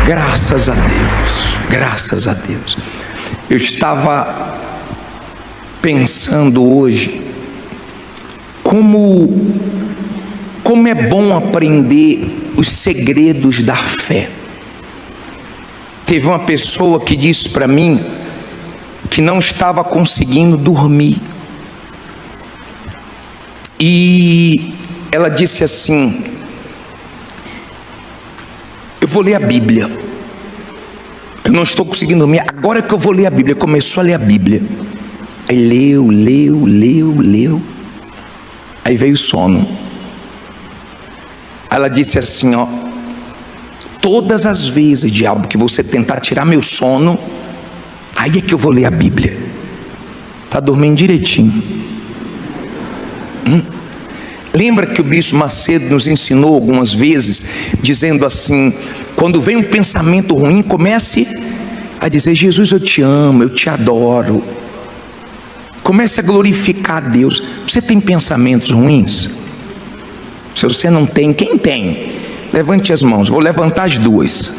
Graças a Deus, graças a Deus. Eu estava pensando hoje como é bom aprender os segredos da fé. Teve uma pessoa que disse para mim que não estava conseguindo dormir, e ela disse assim: eu vou ler a Bíblia, eu não estou conseguindo dormir, agora que eu vou ler a Bíblia. Começou a ler a Bíblia, aí leu, aí veio o sono. Ela disse assim: ó, todas as vezes, diabo, que você tentar tirar meu sono, aí é que eu vou ler a Bíblia. Está dormindo direitinho. Lembra que o Bispo Macedo nos ensinou algumas vezes, dizendo assim: quando vem um pensamento ruim, comece a dizer: Jesus, eu te amo, eu te adoro. Comece a glorificar a Deus. Você tem pensamentos ruins? Se você não tem, quem tem? Levante as mãos. Vou levantar as duas.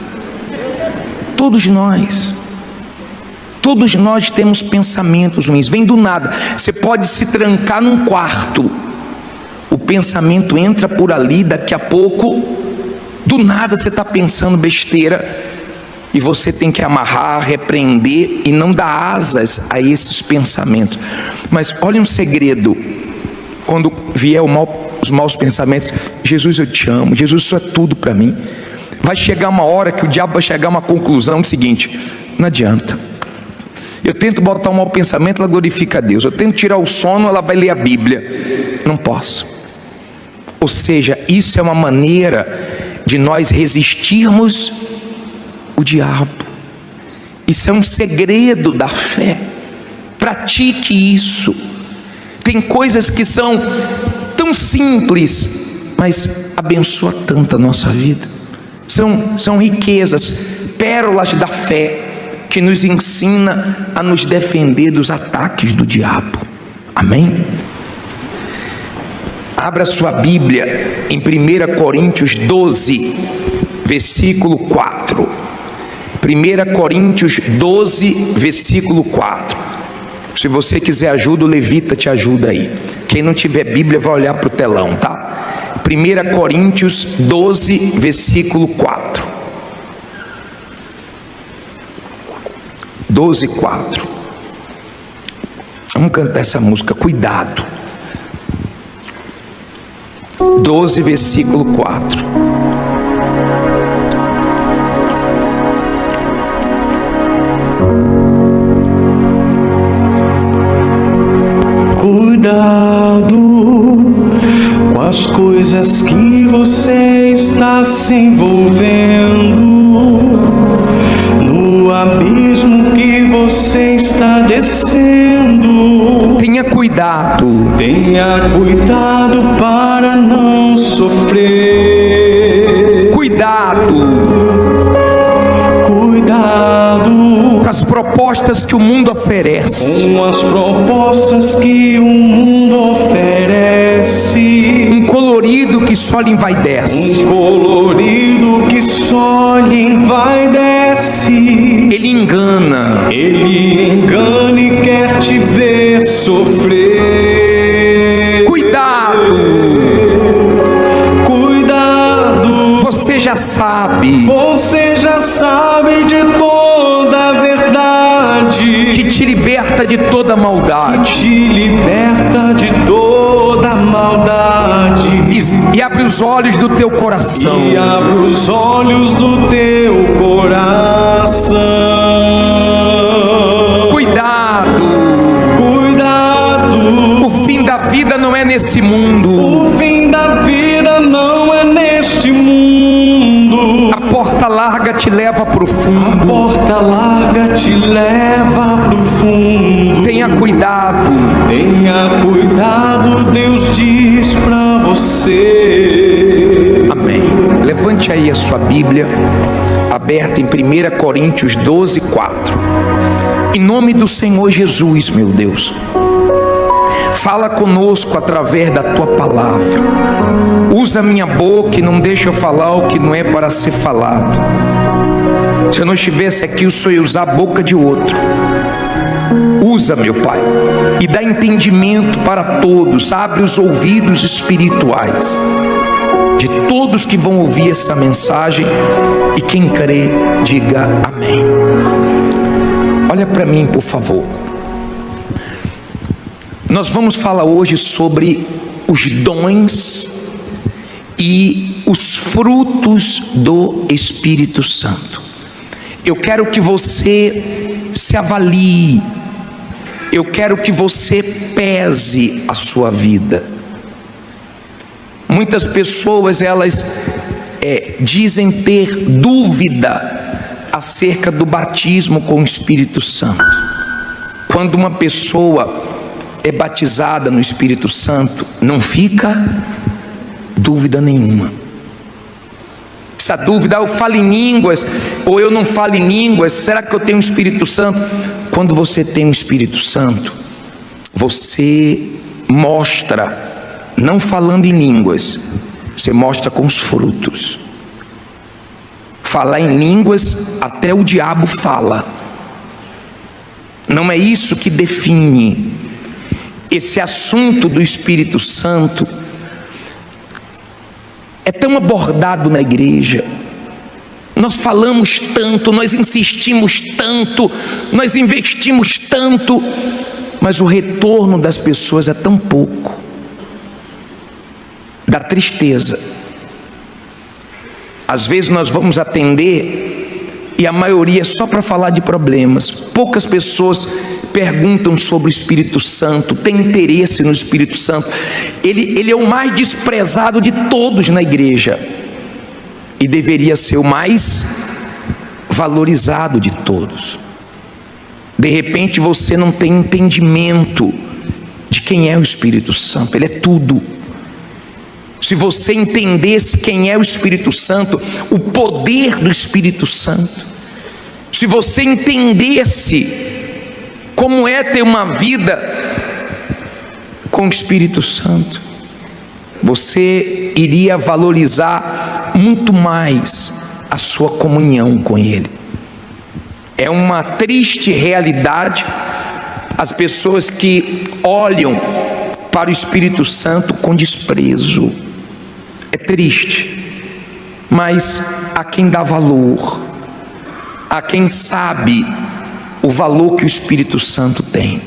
Todos nós temos pensamentos ruins. Vem do nada. Você pode se trancar num quarto, o pensamento entra por ali, daqui a pouco, do nada você está pensando besteira, e você tem que amarrar, repreender e não dar asas a esses pensamentos. Mas olha um segredo: quando vier os maus pensamentos, Jesus, eu te amo, Jesus, isso é tudo para mim. Vai chegar uma hora que o diabo vai chegar a uma conclusão seguinte: não adianta. Eu tento botar um mau pensamento, ela glorifica a Deus. Eu tento tirar o sono, ela vai ler a Bíblia. Não posso. Ou seja, isso é uma maneira de nós resistirmos o diabo. Isso é um segredo da fé. Pratique isso. Tem coisas que são tão simples, mas abençoa tanto a nossa vida. São riquezas, pérolas da fé, que nos ensina a nos defender dos ataques do diabo. Amém? Abra sua Bíblia em 1 Coríntios 12, versículo 4. 1 Coríntios 12, versículo 4. Se você quiser ajuda, o levita te ajuda aí. Quem não tiver Bíblia vai olhar para o telão, tá? 1 Coríntios 12, versículo 4. 12, 4. Vamos cantar essa música, cuidado. 12, versículo 4. Cuidado com as coisas que você está se envolvendo, no abismo que você está descendo. Tenha cuidado para não sofrer. Cuidado com as propostas que o mundo oferece. Com as propostas que o mundo oferece. Um colorido que só lhe envaidece. Ele engana e quer te ver sofrer. Cuidado. Você já sabe de toda a verdade, que te liberta de toda maldade. E abre os olhos do teu coração. Cuidado. O fim da vida não é nesse mundo. A porta larga te leva para o fundo. Tenha cuidado. Deus diz para você. Amém. Levante aí a sua Bíblia, aberta em 1 Coríntios 12, 4. Em nome do Senhor Jesus, meu Deus, fala conosco através da tua palavra. Usa minha boca e não deixa eu falar o que não é para ser falado. Se eu não estivesse aqui, o Senhor ia usar a boca de outro. Usa, meu Pai, e dá entendimento para todos. Abre os ouvidos espirituais de todos que vão ouvir essa mensagem, e quem crê, diga amém. Olha para mim, por favor. Nós vamos falar hoje sobre os dons e os frutos do Espírito Santo. Eu quero que você se avalie, eu quero que você pese a sua vida. Muitas pessoas, elas dizem ter dúvida acerca do batismo com o Espírito Santo. Quando uma pessoa é batizada no Espírito Santo, não fica dúvida nenhuma. Essa dúvida, eu falo em línguas ou eu não falo em línguas, será que eu tenho o Espírito Santo? Quando você tem o Espírito Santo, você mostra, não falando em línguas, você mostra com os frutos. Falar em línguas, até o diabo fala. Não é isso que define. Esse assunto do Espírito Santo é tão abordado na igreja. Nós falamos tanto, nós insistimos tanto, nós investimos tanto, mas o retorno das pessoas é tão pouco. Dá tristeza. Às vezes nós vamos atender e a maioria é só para falar de problemas. Poucas pessoas perguntam sobre o Espírito Santo, têm interesse no Espírito Santo. Ele é o mais desprezado de todos na igreja e deveria ser o mais valorizado de todos. De repente você não tem entendimento de quem é o Espírito Santo. Ele é tudo. Se você entendesse quem é o Espírito Santo, o poder do Espírito Santo, se você entendesse como é ter uma vida com o Espírito Santo, você iria valorizar muito mais a sua comunhão com Ele. É uma triste realidade as pessoas que olham para o Espírito Santo com desprezo. É triste, mas há quem dá valor, há quem sabe o valor que o Espírito Santo tem.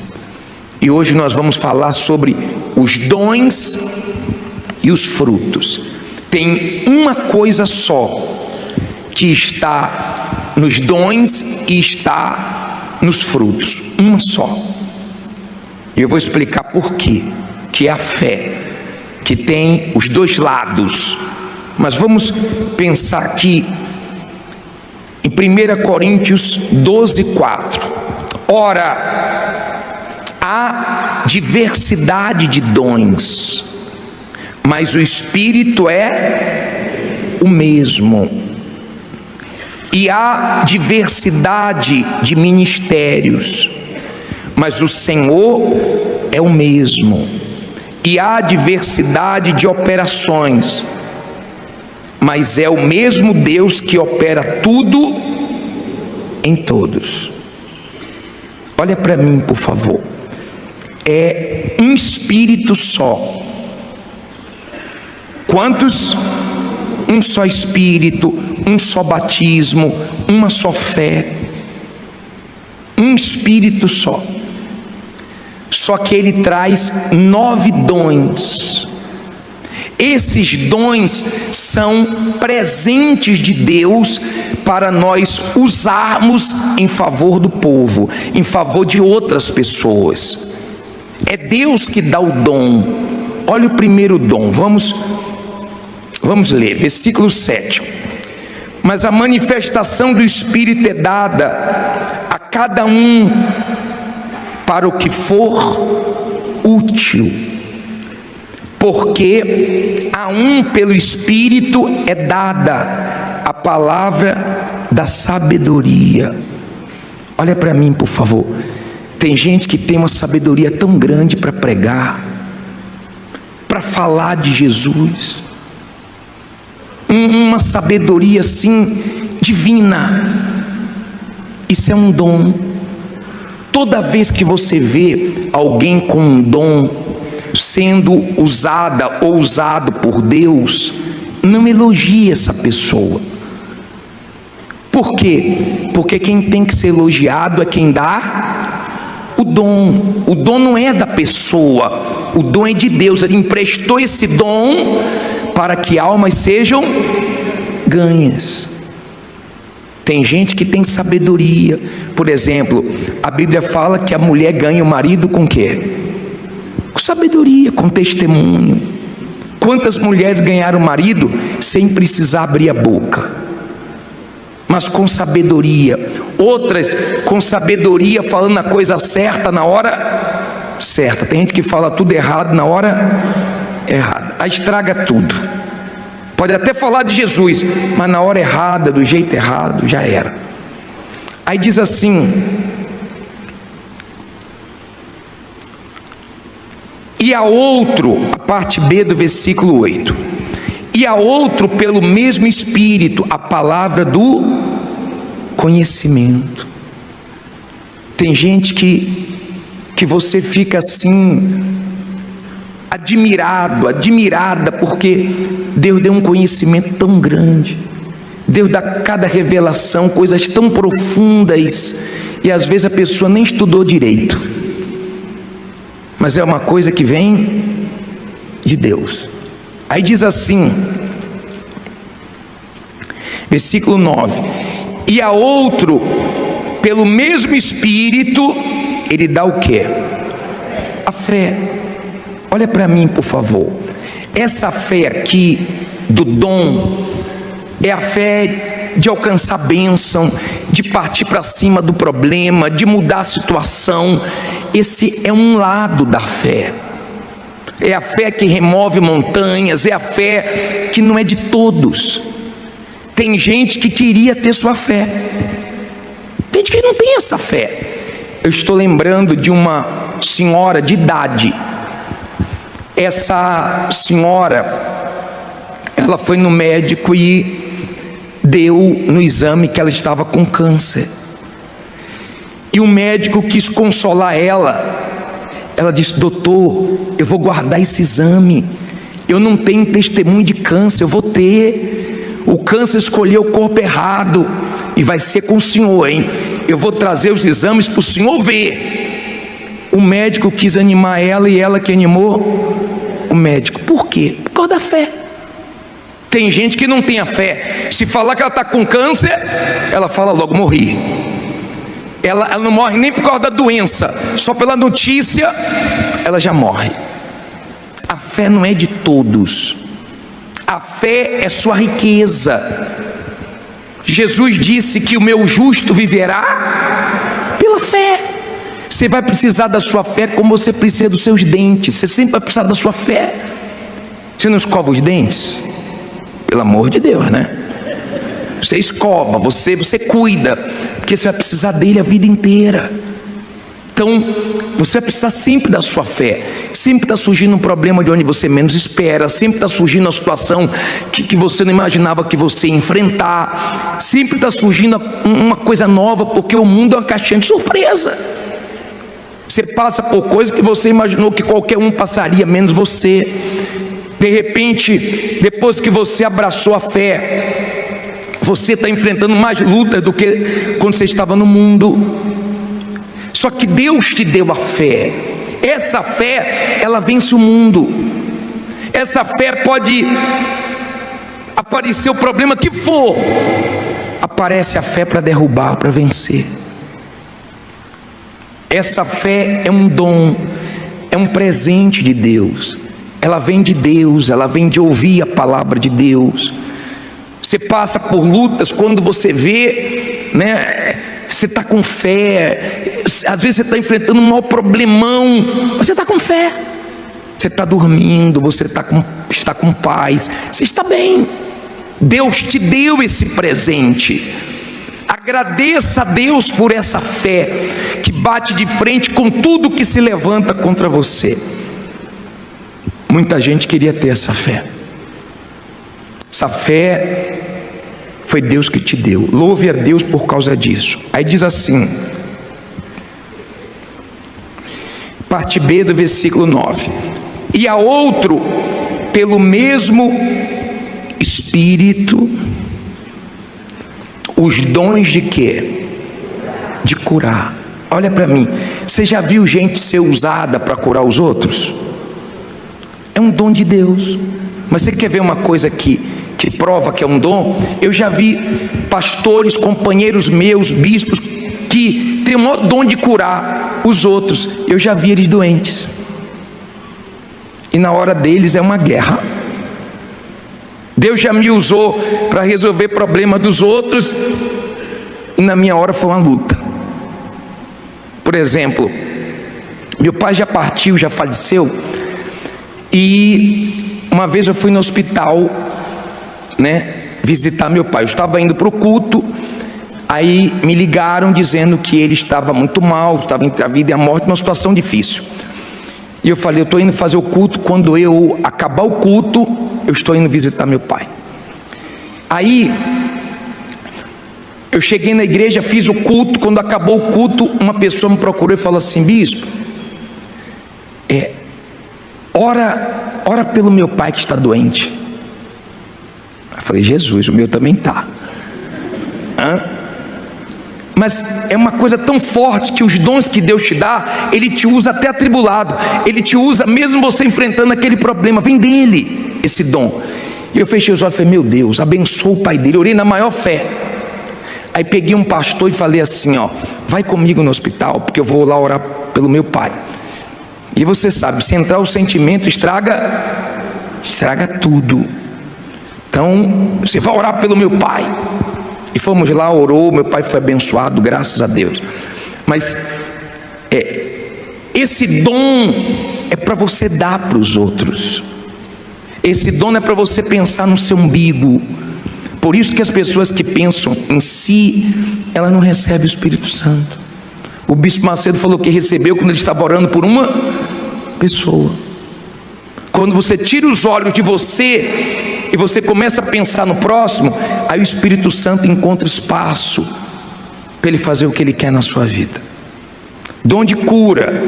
E hoje nós vamos falar sobre os dons e os frutos. Tem uma coisa só que está nos dons e está nos frutos, uma só. E eu vou explicar por quê, que é a fé, que tem os dois lados. Mas vamos pensar aqui em 1 Coríntios 12:4. Ora, há diversidade de dons, mas o Espírito é o mesmo. E há diversidade de ministérios, mas o Senhor é o mesmo. E há diversidade de operações, mas é o mesmo Deus que opera tudo em todos. Olha para mim, por favor. É um Espírito só. Quantos? Um só Espírito, um só batismo, uma só fé. Um Espírito só. Só que Ele traz 9 dons. Esses dons são presentes de Deus para nós usarmos em favor do povo, em favor de outras pessoas. É Deus que dá o dom. Olha o primeiro dom, vamos ler, versículo 7. Mas a manifestação do Espírito é dada a cada um para o que for útil, porque a um pelo Espírito é dada a palavra da sabedoria. Olha para mim, por favor. Tem gente que tem uma sabedoria tão grande para pregar, para falar de Jesus, uma sabedoria assim divina, Isso é um dom. Toda vez que você vê alguém com um dom sendo usada ou usado por Deus, não elogie essa pessoa. Por quê? Porque quem tem que ser elogiado é quem dá o dom. O dom não é da pessoa, o dom é de Deus. Ele emprestou esse dom para que almas sejam ganhas. Tem gente que tem sabedoria. Por exemplo, a Bíblia fala que a mulher ganha o marido com quê? Com sabedoria, com testemunho. Quantas mulheres ganharam o marido sem precisar abrir a boca, mas com sabedoria? Outras com sabedoria, falando a coisa certa na hora certa. Tem gente que fala tudo errado na hora errada, aí estraga tudo. Pode até falar de Jesus, mas na hora errada, do jeito errado, já era. Aí diz assim: e a outro, a parte B do versículo 8, e a outro pelo mesmo Espírito, a palavra do conhecimento. Tem gente que você fica assim, admirada, porque Deus deu um conhecimento tão grande. Deus dá cada revelação, coisas tão profundas, e às vezes a pessoa nem estudou direito, mas é uma coisa que vem de Deus. Aí diz assim, versículo 9: e a outro, pelo mesmo Espírito, ele dá o quê? A fé. Olha para mim, por favor. Essa fé aqui, do dom, é a fé de alcançar bênção, de partir para cima do problema, de mudar a situação. Esse é um lado da fé. É a fé que remove montanhas, é a fé que não é de todos. Tem gente que queria ter sua fé, tem gente que não tem essa fé. Eu estou lembrando de uma senhora de idade. Essa senhora, ela foi no médico e deu no exame que ela estava com câncer. E o médico quis consolar ela. Ela disse: doutor, eu vou guardar esse exame, eu não tenho testemunho de câncer, eu vou ter. O câncer escolheu o corpo errado, e vai ser com o senhor, hein? Eu vou trazer os exames para o senhor ver. O médico quis animar ela, e ela que animou o médico. Por quê? Por causa da fé. Tem gente que não tem a fé. Se falar que ela está com câncer, ela fala logo: morri. Ela não morre nem por causa da doença, só pela notícia ela já morre. A fé não é de todos. A fé é sua riqueza. Jesus disse que o meu justo viverá pela fé. Você vai precisar da sua fé como você precisa dos seus dentes. Você sempre vai precisar da sua fé. Você não escova os dentes? Pelo amor de Deus, né? Você escova, você cuida, porque você vai precisar dele a vida inteira. Então, você vai precisar sempre da sua fé. Sempre está surgindo um problema de onde você menos espera. Sempre está surgindo uma situação que você não imaginava que você ia enfrentar. Sempre está surgindo uma coisa nova, porque o mundo é uma caixinha de surpresa. Você passa por coisas que você imaginou que qualquer um passaria, menos você. De repente, depois que você abraçou a fé, você está enfrentando mais lutas do que quando você estava no mundo. Só que Deus te deu a fé. Essa fé, ela vence o mundo. Essa fé pode aparecer o problema que for, aparece a fé para derrubar, para vencer. Essa fé é um dom, é um presente de Deus. Ela vem de Deus, ela vem de ouvir a palavra de Deus. Você passa por lutas, quando você vê, né, você está com fé. Às vezes você está enfrentando um mau problemão, mas você está com fé. Você está dormindo, você está com paz, você está bem. Deus te deu esse presente. Agradeça a Deus por essa fé que bate de frente com tudo que se levanta contra você. Muita gente queria ter essa fé. Essa fé Foi Deus que te deu. Louve a Deus por causa disso. Aí diz assim, parte B do versículo 9: e a outro, pelo mesmo Espírito, os dons de quê? De curar. Olha para mim, você já viu gente ser usada para curar os outros? É um dom de Deus. Mas você quer ver uma coisa que prova que é um dom? Eu já vi pastores, companheiros meus, bispos, que tem o maior dom de curar os outros. Eu já vi eles doentes, e na hora deles é uma guerra. Deus já me usou para resolver problema dos outros, e na minha hora foi uma luta. Por exemplo, meu pai já partiu, já faleceu, e uma vez eu fui no hospital, visitar meu pai. Eu estava indo para o culto, aí me ligaram dizendo que ele estava muito mal, estava entre a vida e a morte, numa situação difícil. E eu falei, eu estou indo fazer o culto, quando eu acabar o culto, eu estou indo visitar meu pai. Aí, eu cheguei na igreja, fiz o culto. Quando acabou o culto, uma pessoa me procurou e falou assim: bispo, ora pelo meu pai que está doente. Eu falei, Jesus, o meu também está. Mas é uma coisa tão forte que os dons que Deus te dá, Ele te usa até atribulado. Ele te usa mesmo você enfrentando aquele problema. Vem dele esse dom. E eu fechei os olhos e falei, meu Deus, abençoa o pai dele. Eu orei na maior fé. Aí peguei um pastor e falei assim, vai comigo no hospital, porque eu vou lá orar pelo meu pai. E você sabe, se entrar o sentimento, estraga tudo. Então, você vai orar pelo meu pai. E fomos lá, orou, meu pai foi abençoado, graças a Deus. Mas esse dom é para você dar para os outros. Esse dom não é para você pensar no seu umbigo. Por isso que as pessoas que pensam em si, elas não recebem o Espírito Santo. O bispo Macedo falou que recebeu quando ele estava orando por uma pessoa. Quando você tira os olhos de você e você começa a pensar no próximo, aí o Espírito Santo encontra espaço para ele fazer o que ele quer na sua vida. Dom de cura.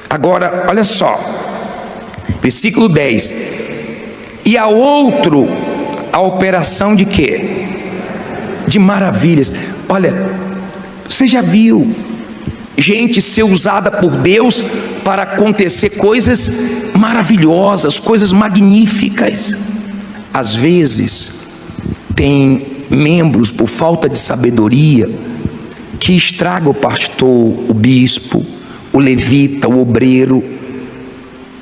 Agora, olha só, versículo 10: e a outro, a operação de quê? De maravilhas. Olha, você já viu gente ser usada por Deus para acontecer coisas maravilhosas, coisas magníficas? Às vezes tem membros, por falta de sabedoria, que estraga o pastor, o bispo, o levita, o obreiro,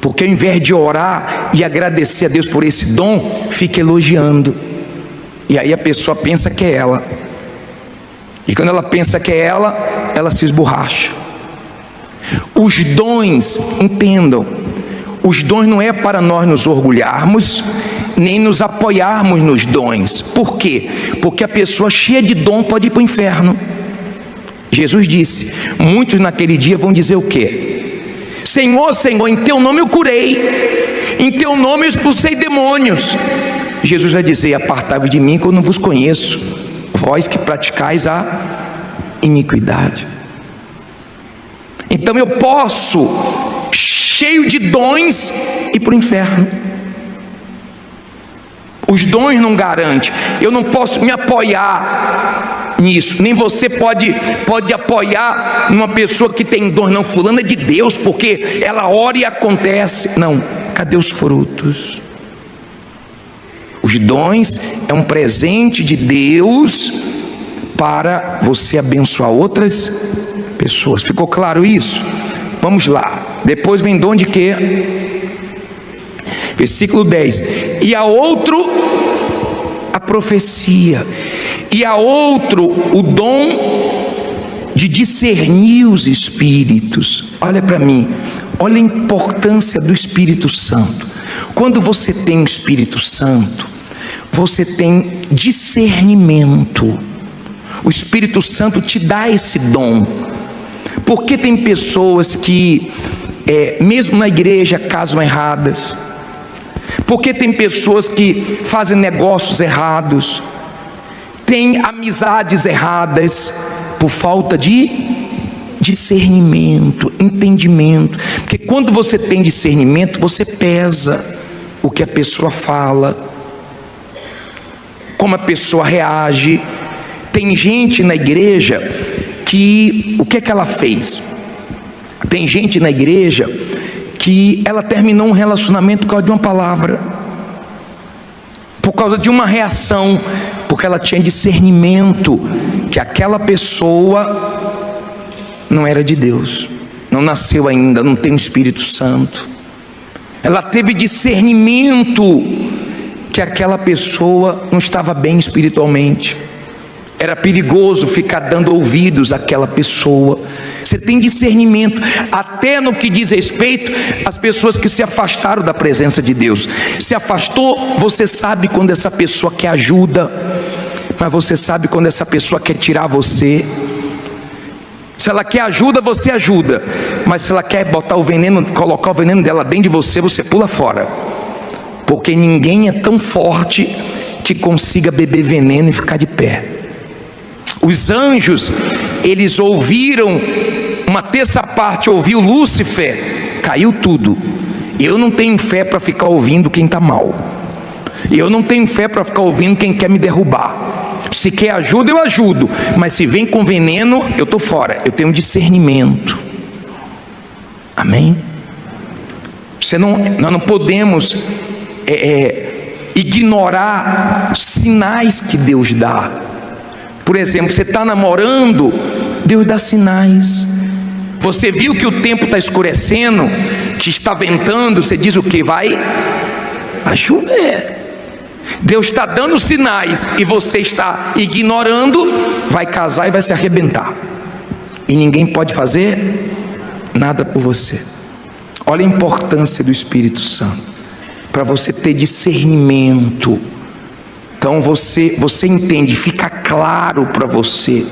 porque ao invés de orar e agradecer a Deus por esse dom, fica elogiando. E aí a pessoa pensa que é ela. E quando ela pensa que é ela se esborracha. Os dons, entendam, os dons não é para nós nos orgulharmos, nem nos apoiarmos nos dons. Por quê? Porque a pessoa cheia de dom pode ir para o inferno. Jesus disse, muitos naquele dia vão dizer o quê? Senhor, Senhor, em teu nome eu curei, em teu nome eu expulsei demônios. Jesus vai dizer, apartai-vos de mim que eu não vos conheço, vós que praticais a iniquidade. Então eu posso, cheio de dons, ir para o inferno. Os dons não garantem. Eu não posso me apoiar nisso. Nem você pode apoiar numa pessoa que tem dons. Não, fulano é de Deus, porque ela ora e acontece. Não, cadê os frutos? Os dons é um presente de Deus para você abençoar outras pessoas. Ficou claro isso? Vamos lá. Depois vem dom de quê? Versículo 10. E a outro a profecia, e a outro o dom de discernir os espíritos. Olha para mim, olha a importância do Espírito Santo. Quando você tem o Espírito Santo, você tem discernimento. O Espírito Santo te dá esse dom. Porque tem pessoas que mesmo na igreja casam erradas, porque tem pessoas que fazem negócios errados, tem amizades erradas por falta de discernimento, entendimento. Porque quando você tem discernimento, você pesa o que a pessoa fala, como a pessoa reage. Tem gente na igreja que, o que é que ela fez? Tem gente na igreja que ela terminou um relacionamento por causa de uma palavra, por causa de uma reação, porque ela tinha discernimento que aquela pessoa não era de Deus, não nasceu ainda, não tem o Espírito Santo. Ela teve discernimento que aquela pessoa não estava bem espiritualmente. Era perigoso ficar dando ouvidos àquela pessoa. Você tem discernimento, até no que diz respeito às pessoas que se afastaram da presença de Deus. Se afastou, você sabe quando essa pessoa quer ajuda, mas você sabe quando essa pessoa quer tirar você. Se ela quer ajuda, você ajuda, mas se ela quer botar o veneno, colocar o veneno dela dentro de você, você pula fora, porque ninguém é tão forte que consiga beber veneno e ficar de pé. Os anjos, eles ouviram, uma terça parte ouviu Lúcifer, caiu tudo. Eu não tenho fé para ficar ouvindo quem está mal, eu não tenho fé para ficar ouvindo quem quer me derrubar. Se quer ajuda, eu ajudo, mas se vem com veneno, eu estou fora. Eu tenho discernimento. Amém? Nós não podemos ignorar sinais que Deus dá. Por exemplo, você está namorando, Deus dá sinais. Você viu que o tempo está escurecendo, que está ventando, você diz o que? Vai chover. Deus está dando sinais e você está ignorando, vai casar e vai se arrebentar, e ninguém pode fazer nada por você. Olha a importância do Espírito Santo, para você ter discernimento. Então você entende, fica claro para você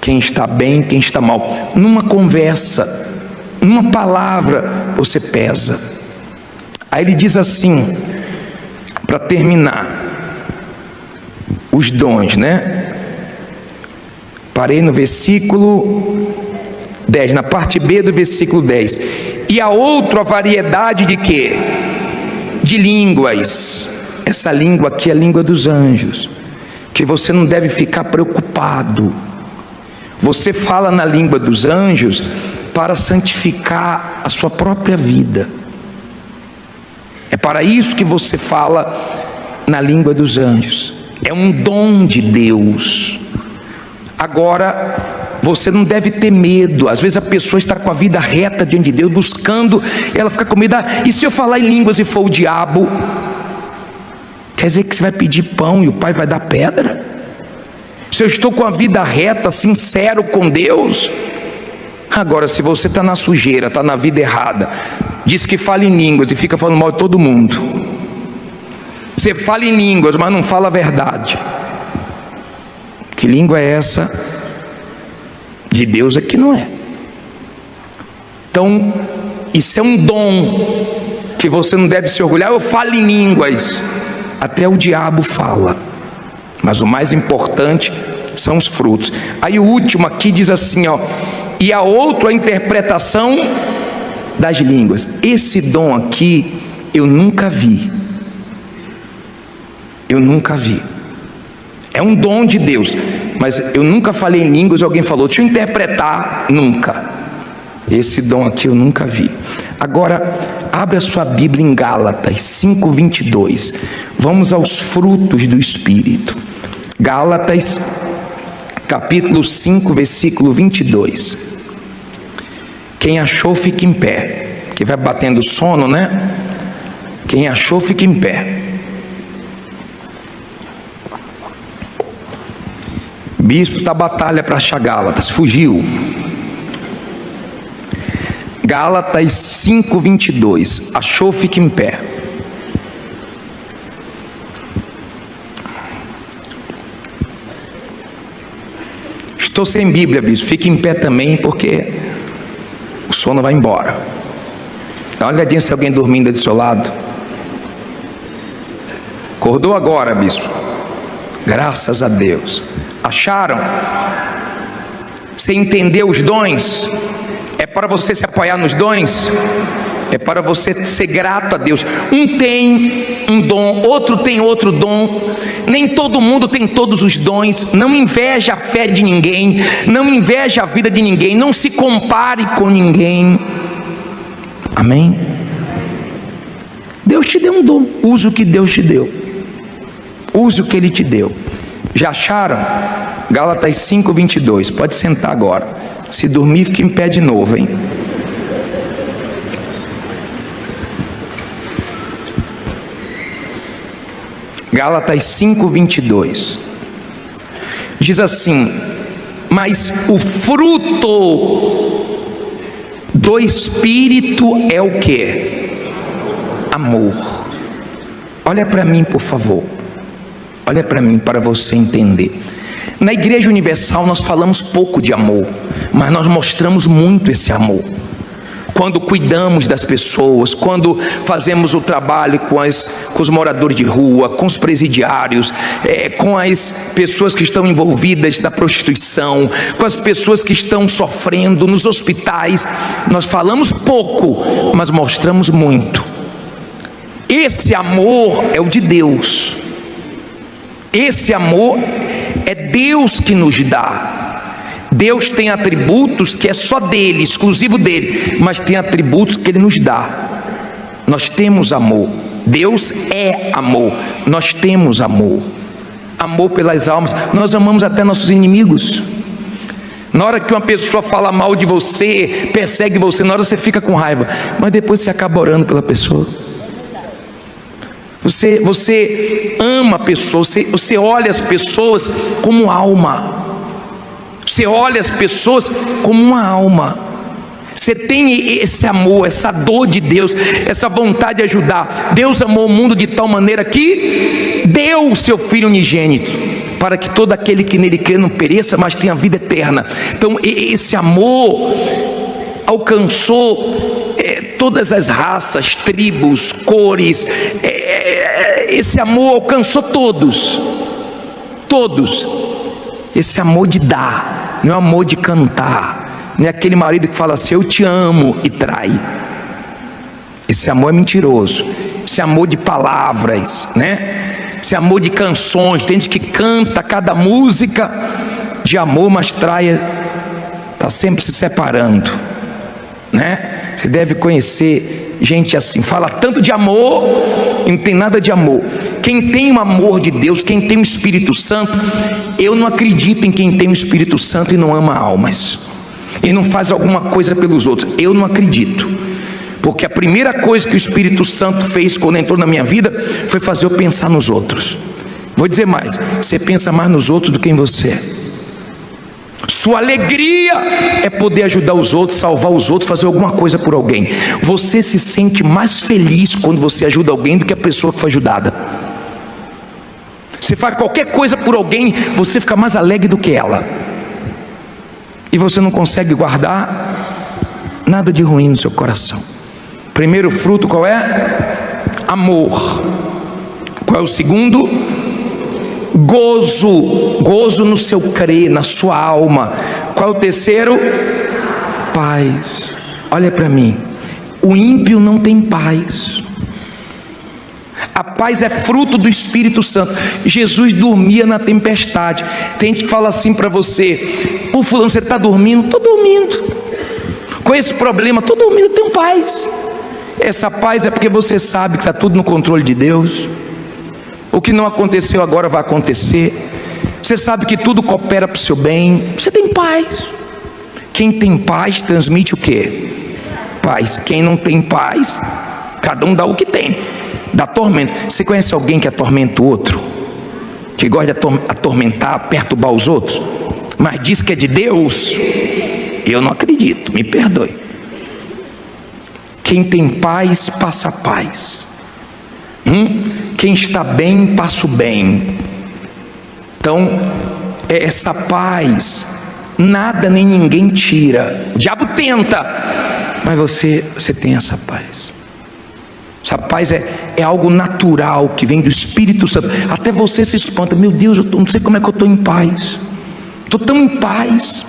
quem está bem, quem está mal. Numa conversa, numa palavra, você pesa. Aí ele diz assim, para terminar, os dons, né? Parei no versículo 10, na parte B do versículo 10. E a outra variedade de quê? De línguas. Essa língua aqui é a língua dos anjos, que você não deve ficar preocupado. Você fala na língua dos anjos para santificar a sua própria vida. É para isso que você fala na língua dos anjos. É um dom de Deus. Agora, você não deve ter medo. Às vezes a pessoa está com a vida reta diante de Deus, buscando, ela fica com medo. E se eu falar em línguas e for o diabo? Quer dizer que você vai pedir pão e o pai vai dar pedra? Se eu estou com a vida reta, sincero com Deus? Agora, se você está na sujeira, está na vida errada, diz que fala em línguas e fica falando mal de todo mundo. Você fala em línguas, mas não fala a verdade. Que língua é essa? De Deus aqui não é. Então, isso é um dom que você não deve se orgulhar. Eu falo em línguas, até o diabo fala, mas o mais importante são os frutos. Aí o último aqui diz assim, ó, e a outra a interpretação das línguas. Esse dom aqui eu nunca vi. Eu nunca vi. É um dom de Deus, mas eu nunca falei em línguas e alguém falou, deixa eu interpretar. Nunca. Esse dom aqui eu nunca vi. Agora, abre a sua Bíblia em Gálatas 5:22. Vamos aos frutos do Espírito. Gálatas, capítulo 5, versículo 22. Quem achou, fica em pé. Que vai batendo sono, né? Quem achou, fica em pé. Bispo está batalha para achar Gálatas, fugiu. Gálatas 5:22. Achou, fica em pé. Estou sem Bíblia, bispo. Fique em pé também, porque o sono vai embora. Dá uma olhadinha se alguém dormindo do seu lado. Acordou agora, bispo. Graças a Deus. Acharam? Você entendeu os dons? É para você se apoiar nos dons? É para você ser grato a Deus. Um tem um dom, outro tem outro dom. Nem todo mundo tem todos os dons. Não inveje a fé de ninguém, não inveje a vida de ninguém, não se compare com ninguém. Amém? Deus te deu um dom, use o que Deus te deu, use o que Ele te deu. Já acharam? Gálatas 5:22. Pode sentar agora. Se dormir, fica em pé de novo, hein? Gálatas 5:22 diz assim: mas o fruto do Espírito é o que? Amor. Olha para mim, por favor. Olha para mim, para você entender. Na Igreja Universal nós falamos pouco de amor, mas nós mostramos muito esse amor. Quando cuidamos das pessoas, quando fazemos o trabalho com os moradores de rua, com os presidiários, com as pessoas que estão envolvidas na prostituição, com as pessoas que estão sofrendo nos hospitais, nós falamos pouco, mas mostramos muito. Esse amor é o de Deus. Esse amor é Deus que nos dá. Deus tem atributos que é só dele, exclusivo dele, mas tem atributos que ele nos dá. Nós temos amor. Deus é amor. Nós temos amor. Amor pelas almas. Nós amamos até nossos inimigos. Na hora que uma pessoa fala mal de você, persegue você, na hora você fica com raiva, mas depois você acaba orando pela pessoa. Você ama a pessoa, você olha as pessoas como alma. Você olha as pessoas como uma alma. Você tem esse amor, essa dor de Deus, essa vontade de ajudar. Deus amou o mundo de tal maneira que deu o seu Filho unigênito, para que todo aquele que nele crê não pereça, mas tenha vida eterna. Então esse amor alcançou todas as raças, tribos, cores. Esse amor alcançou todos. Esse amor de dar, não é amor de cantar, não é aquele marido que fala assim, eu te amo, e trai. Esse amor é mentiroso. Esse amor de palavras, né? Esse amor de canções. Tem gente que canta cada música de amor, mas trai, está sempre se separando, né? Você deve conhecer gente assim, fala tanto de amor e não tem nada de amor. Quem tem o amor de Deus, quem tem o Espírito Santo, eu não acredito em quem tem o Espírito Santo e não ama almas, e não faz alguma coisa pelos outros. Eu não acredito, porque a primeira coisa que o Espírito Santo fez quando entrou na minha vida foi fazer eu pensar nos outros. Vou dizer mais, você pensa mais nos outros do que em você. Sua alegria é poder ajudar os outros, salvar os outros, fazer alguma coisa por alguém. Você se sente mais feliz quando você ajuda alguém do que a pessoa que foi ajudada. Você faz qualquer coisa por alguém, você fica mais alegre do que ela. E você não consegue guardar nada de ruim no seu coração. Primeiro fruto qual é? Amor. Qual é o segundo? Gozo no seu crer, na sua alma. Qual é o terceiro? Paz. Olha para mim, o ímpio não tem paz. A paz é fruto do Espírito Santo. Jesus dormia na tempestade. Tem gente que fala assim para você, ô fulano, você está dormindo? Estou dormindo. Com esse problema, estou dormindo, tenho paz. Essa paz é porque você sabe que está tudo no controle de Deus. O que não aconteceu agora vai acontecer. Você sabe que tudo coopera para o seu bem. Você tem paz. Quem tem paz transmite o quê? Paz. Quem não tem paz, cada um dá o que tem. Dá tormento. Você conhece alguém que atormenta o outro? Que gosta de atormentar, perturbar os outros? Mas diz que é de Deus? Eu não acredito, me perdoe. Quem tem paz, passa paz. Quem está bem, passa o bem. Então, essa paz, nada nem ninguém tira. O diabo tenta, mas você tem essa paz. Essa paz é algo natural que vem do Espírito Santo. Até você se espanta: meu Deus, eu não sei como é que eu estou em paz. Estou tão em paz,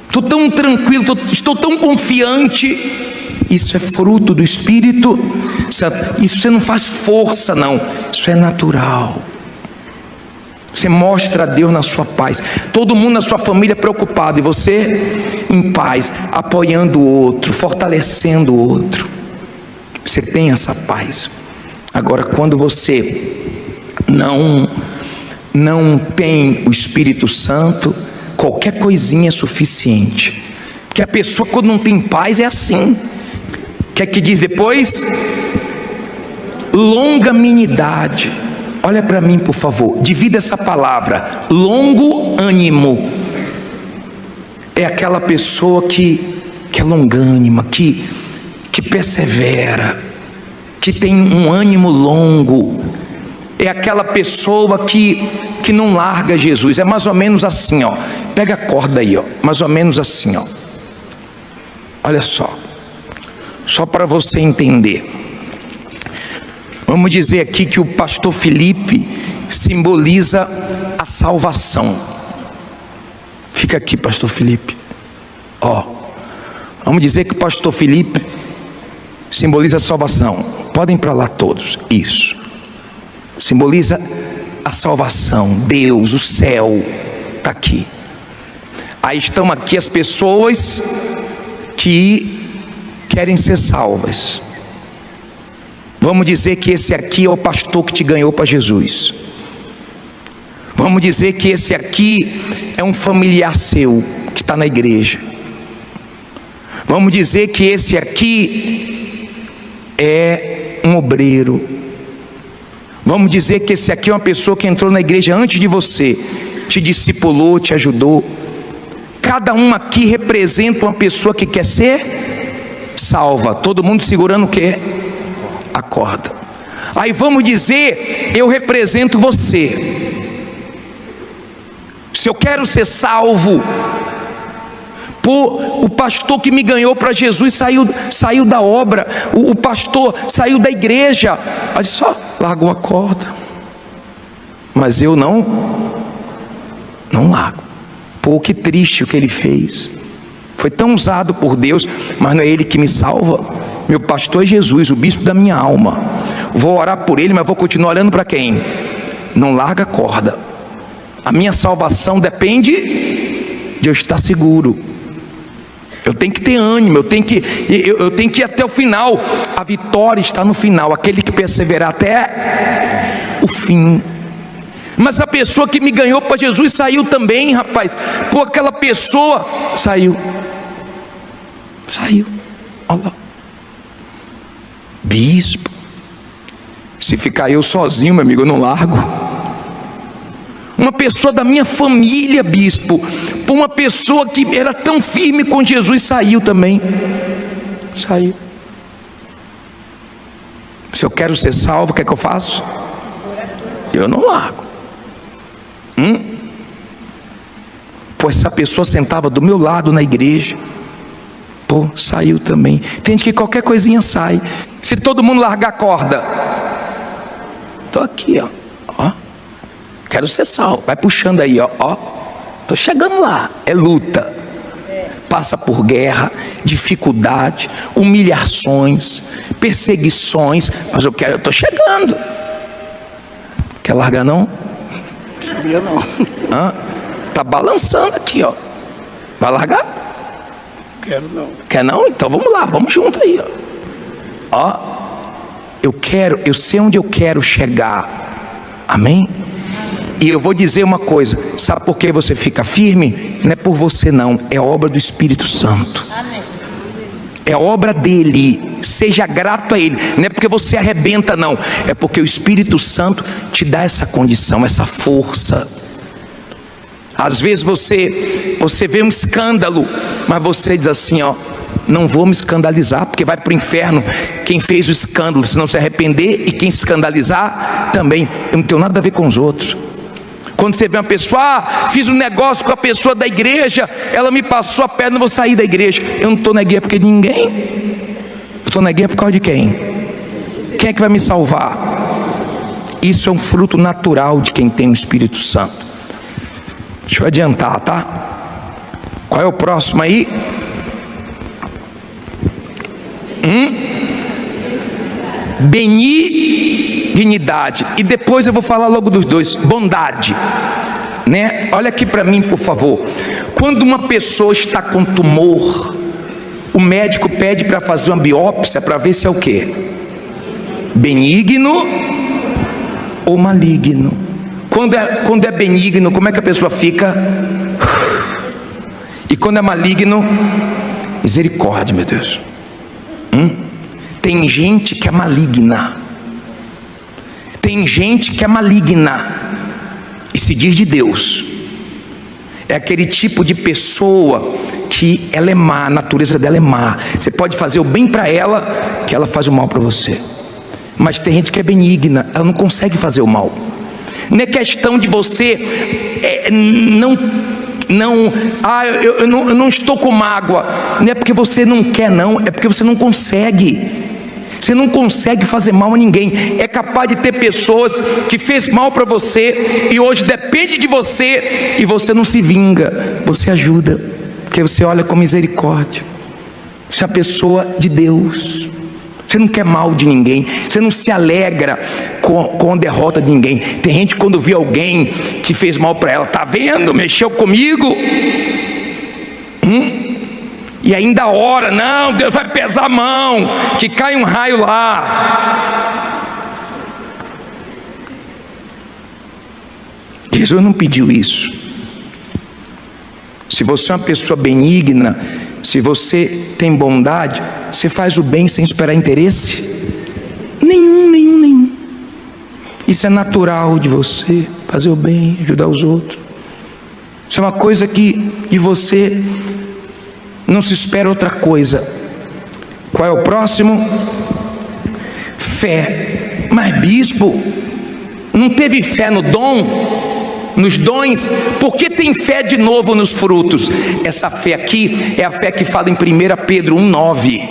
estou tão tranquilo, estou tão confiante. Isso é fruto do Espírito Santo. Isso você não faz força, não. Isso é natural. Você mostra a Deus na sua paz. Todo mundo na sua família preocupado, e você em paz, apoiando o outro, fortalecendo o outro. Você tem essa paz. Agora, quando você não tem o Espírito Santo, qualquer coisinha é suficiente. Porque a pessoa, quando não tem paz, é assim. O que é que diz depois? Longanimidade. Olha para mim, por favor, divida essa palavra. Longo ânimo é aquela pessoa que é longânima, que persevera, que tem um ânimo longo. É aquela pessoa que não larga Jesus. É mais ou menos assim, ó. Pega a corda aí, ó. Mais ou menos assim, ó. Olha só para você entender. Vamos dizer aqui que o pastor Felipe simboliza a salvação. Fica aqui, pastor Felipe. Ó, vamos dizer que o pastor Felipe simboliza a salvação. Podem ir para lá todos. Isso. Simboliza a salvação. Deus, o céu, está aqui. Aí estão aqui as pessoas que querem ser salvas. Vamos dizer que esse aqui é o pastor que te ganhou para Jesus. Vamos dizer que esse aqui é um familiar seu que está na igreja. Vamos dizer que esse aqui é um obreiro. Vamos dizer que esse aqui é uma pessoa que entrou na igreja antes de você, te discipulou, te ajudou. Cada um aqui representa uma pessoa que quer ser salva. Todo mundo segurando o quê? A corda. Aí vamos dizer, eu represento você. Se eu quero ser salvo, o pastor que me ganhou para Jesus saiu da obra, o pastor saiu da igreja, olha só, largou a corda. Mas eu não largo. Pô, que triste o que ele fez. Foi tão usado por Deus, mas não é ele que me salva. Meu pastor é Jesus, o bispo da minha alma. Vou orar por ele, mas vou continuar olhando para quem? Não larga a corda. A minha salvação depende de eu estar seguro. Eu tenho que ter ânimo, eu tenho que ir até o final. A vitória está no final. Aquele que perseverar até o fim. Mas a pessoa que me ganhou para Jesus saiu também, rapaz. Pô, aquela pessoa saiu. Olha lá. Bispo, se ficar eu sozinho, meu amigo, eu não largo. Uma pessoa da minha família, bispo, uma pessoa que era tão firme com Jesus, saiu também. Saiu. Se eu quero ser salvo, o que é que eu faço? Eu não largo. Pô, essa pessoa sentava do meu lado na igreja. Pô, saiu também. Tem gente que qualquer coisinha sai. Se todo mundo largar a corda, tô aqui, ó. Quero ser salvo. Vai puxando aí, ó. Tô chegando lá. É luta. Passa por guerra, dificuldade, humilhações, perseguições. Mas eu tô chegando. Quer largar não? Sabia não. Tá balançando aqui, ó. Vai largar? Quero não. Quer não? Então vamos lá, vamos junto aí, ó. Eu sei onde eu quero chegar. Amém? E eu vou dizer uma coisa. Sabe por que você fica firme? Não é por você não, é obra do Espírito Santo. Amém. É obra dele. Seja grato a ele. Não é porque você arrebenta não, é porque o Espírito Santo te dá essa condição, essa força. Às vezes você vê um escândalo, mas você diz assim, ó, não vou me escandalizar, porque vai para o inferno quem fez o escândalo, se não se arrepender, e quem se escandalizar também. Eu não tenho nada a ver com os outros. Quando você vê uma pessoa, fiz um negócio com a pessoa da igreja, ela me passou a perna, não vou sair da igreja. Eu não estou na igreja porque ninguém. Eu Eu estou na guerra por causa de quem? Quem é que vai me salvar? Isso é um fruto natural de quem tem o Espírito Santo. Deixa eu adiantar, tá? Qual é o próximo aí? Benignidade. E depois eu vou falar logo dos dois. Bondade, né? Olha aqui para mim, por favor. Quando uma pessoa está com tumor, o médico pede para fazer uma biópsia para ver se é o quê? Benigno ou maligno. Quando é benigno, como é que a pessoa fica? E quando é maligno, misericórdia, meu Deus. Tem gente que é maligna. Tem gente que é maligna e se diz de Deus. É aquele tipo de pessoa que ela é má, a natureza dela é má. Você pode fazer o bem para ela, que ela faz o mal para você. Mas tem gente que é benigna, ela não consegue fazer o mal. Não é questão de você eu não estou com mágoa. Não é porque você não quer, não, é porque você não consegue. Você não consegue fazer mal a ninguém. É capaz de ter pessoas que fez mal para você e hoje depende de você e você não se vinga, você ajuda, porque você olha com misericórdia. Você é uma pessoa de Deus. Você não quer mal de ninguém, você não se alegra com a derrota de ninguém. Tem gente que quando vê alguém que fez mal para ela, tá vendo, mexeu comigo, e ainda ora, não, Deus vai pesar a mão, que cai um raio lá. Jesus não pediu isso. Se você é uma pessoa benigna, se você tem bondade, você faz o bem sem esperar interesse nenhum. Isso é natural de você, fazer o bem, ajudar os outros. Isso é uma coisa que de você não se espera outra coisa. Qual é o próximo? Fé. Mas bispo, não teve fé no dom, nos dons? Por que tem fé de novo nos frutos? Essa fé aqui é a fé que fala em 1 Pedro 1,9.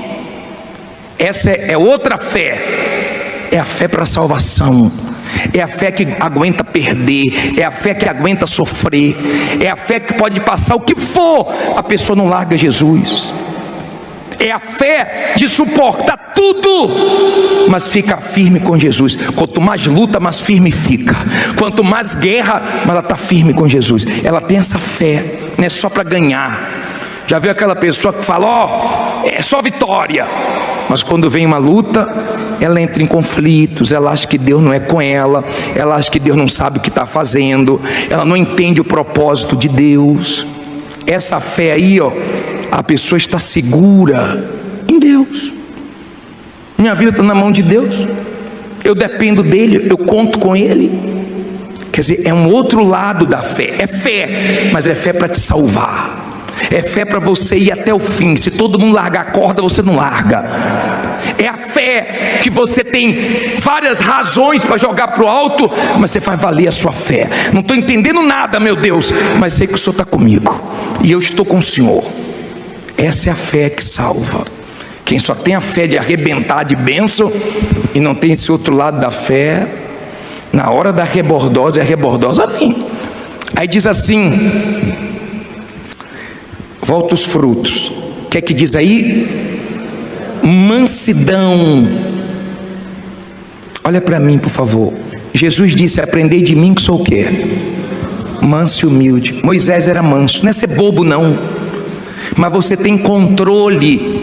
Essa é outra fé. É a fé para a salvação. É a fé que aguenta perder, é a fé que aguenta sofrer, é a fé que pode passar o que for, a pessoa não larga Jesus. É a fé de suportar tudo, mas fica firme com Jesus. Quanto mais luta, mais firme fica. Quanto mais guerra, mas ela está firme com Jesus. Ela tem essa fé, não é só para ganhar. Já viu aquela pessoa que fala, é só vitória, mas quando vem uma luta, ela entra em conflitos, ela acha que Deus não é com ela, ela acha que Deus não sabe o que está fazendo, ela não entende o propósito de Deus. Essa fé aí, a pessoa está segura em Deus. Minha vida está na mão de Deus, eu dependo dele, eu conto com ele. Quer dizer, é um outro lado da fé. É fé, mas é fé para te salvar. É fé para você ir até o fim. Se todo mundo largar a corda, você não larga. É a fé que você tem várias razões para jogar para o alto, mas você faz valer a sua fé. Não estou entendendo nada, meu Deus, mas sei que o Senhor está comigo e eu estou com o Senhor. Essa é a fé que salva. Quem só tem a fé de arrebentar de bênção e não tem esse outro lado da fé, na hora da rebordosa, é rebordosa vem. Aí diz assim, volta os frutos. O que é que diz aí? Mansidão. Olha para mim, por favor. Jesus disse, aprendei de mim que sou o quê? Manso e humilde. Moisés era manso. Não é ser bobo não, mas você tem controle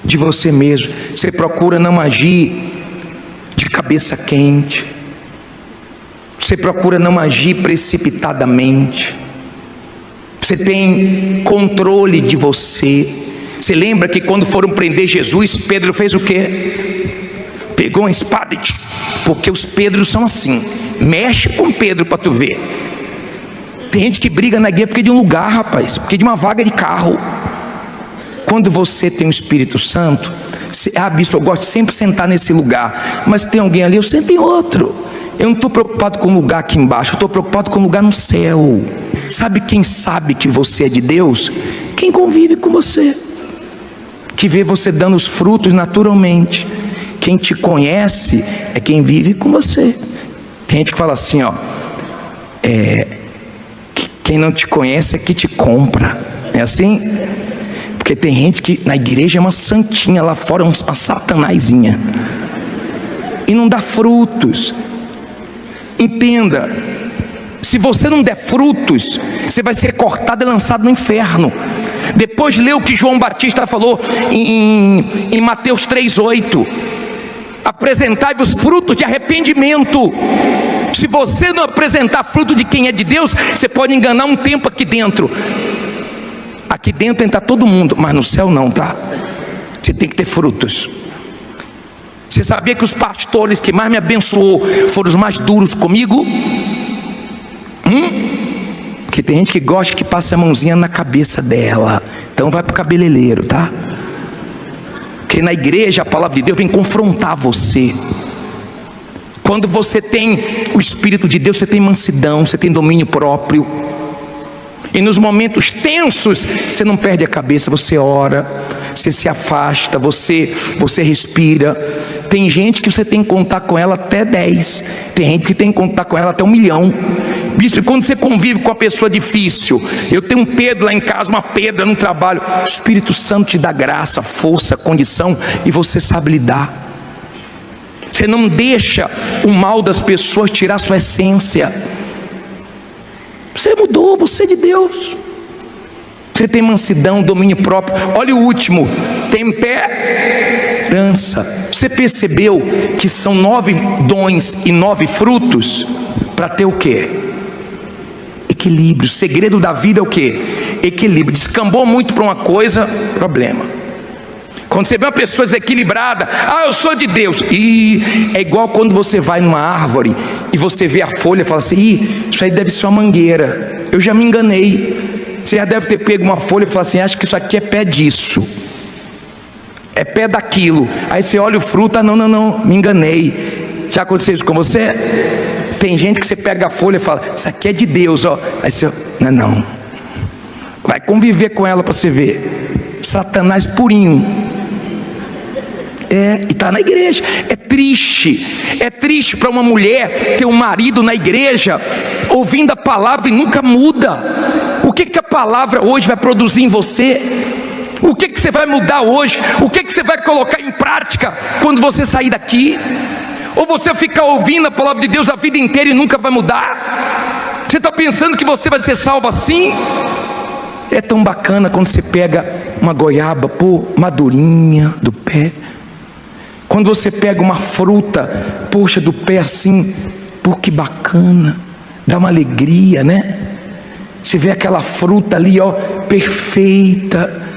de você mesmo. Você procura não agir de cabeça quente. Você procura não agir precipitadamente. Você tem controle de você. Você lembra que quando foram prender Jesus, Pedro fez o quê? Pegou uma espada e... Porque os Pedros são assim. Mexe com Pedro para tu ver. Tem gente que briga na guerra porque de um lugar, rapaz, porque de uma vaga de carro. Quando você tem o Espírito Santo, bispo, eu gosto de sempre sentar nesse lugar, mas tem alguém ali, eu sento em outro. Eu não estou preocupado com o lugar aqui embaixo, eu estou preocupado com o lugar no céu. Sabe quem sabe que você é de Deus? Quem convive com você. que vê você dando os frutos naturalmente. Quem te conhece é quem vive com você. Tem gente que fala assim, ó, quem não te conhece é que te compra. É assim? Porque tem gente que na igreja é uma santinha, lá fora é uma satanazinha e não dá frutos. Entenda, se você não der frutos, você vai ser cortado e lançado no inferno. Depois lê o que João Batista falou em Mateus 3:8: apresentai-vos frutos de arrependimento. Se você não apresentar fruto de quem é de Deus, você pode enganar um tempo aqui dentro. Aqui dentro entra todo mundo, mas no céu não, tá? Você tem que ter frutos. Você sabia que os pastores que mais me abençoou foram os mais duros comigo? Porque tem gente que gosta que passe a mãozinha na cabeça dela. Então vai pro cabeleireiro, tá? Porque na igreja a palavra de Deus vem confrontar você. Quando você tem o Espírito de Deus, você tem mansidão, você tem domínio próprio. E nos momentos tensos, você não perde a cabeça, você ora, você se afasta, você respira. Tem gente que você tem que contar com ela até 10. Tem gente que tem que contar com ela até 1 milhão. Bispo, quando você convive com uma pessoa difícil, eu tenho um Pedro lá em casa, uma pedra no trabalho, o Espírito Santo te dá graça, força, condição, e você sabe lidar. Você não deixa o mal das pessoas tirar sua essência. Você mudou, você é de Deus. Você tem mansidão, domínio próprio. Olha o último: temperança. Você percebeu que são 9 dons e 9 frutos para ter o quê? Equilíbrio. O segredo da vida é o quê? Equilíbrio. Descambou muito para uma coisa, problema. Quando você vê uma pessoa desequilibrada, eu sou de Deus. E é igual quando você vai numa árvore e você vê a folha e fala assim: isso aí deve ser uma mangueira. Eu já me enganei. Você já deve ter pego uma folha e falar assim: acho que isso aqui é pé disso, é pé daquilo. Aí você olha o fruto, não, me enganei. Já aconteceu isso com você? Tem gente que você pega a folha e fala: isso aqui é de Deus, ó. Aí você, não. Vai conviver com ela para você ver. Satanás purinho. E está na igreja. É triste para uma mulher ter um marido na igreja, ouvindo a palavra e nunca muda. O que a palavra hoje vai produzir em você? O que você vai mudar hoje? O que você vai colocar em prática quando você sair daqui? Ou você ficar ouvindo a palavra de Deus a vida inteira e nunca vai mudar? Você está pensando que você vai ser salvo assim? É tão bacana quando você pega uma goiaba, madurinha do pé. Quando você pega uma fruta, poxa, do pé assim, que bacana, dá uma alegria, né? Você vê aquela fruta ali, ó, perfeita.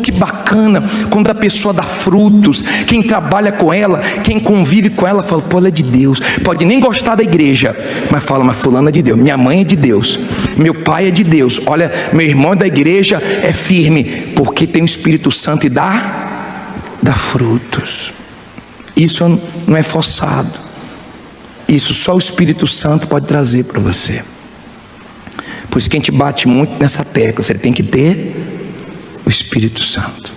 Que bacana, quando a pessoa dá frutos, quem trabalha com ela, quem convive com ela, fala: ela é de Deus. Pode nem gostar da igreja, mas fala: mas fulano é de Deus, minha mãe é de Deus, meu pai é de Deus, olha, meu irmão da igreja é firme, porque tem o Espírito Santo e dá frutos. Isso não é forçado, isso só o Espírito Santo pode trazer para você. Por isso que a gente bate muito nessa tecla: você tem que ter o Espírito Santo.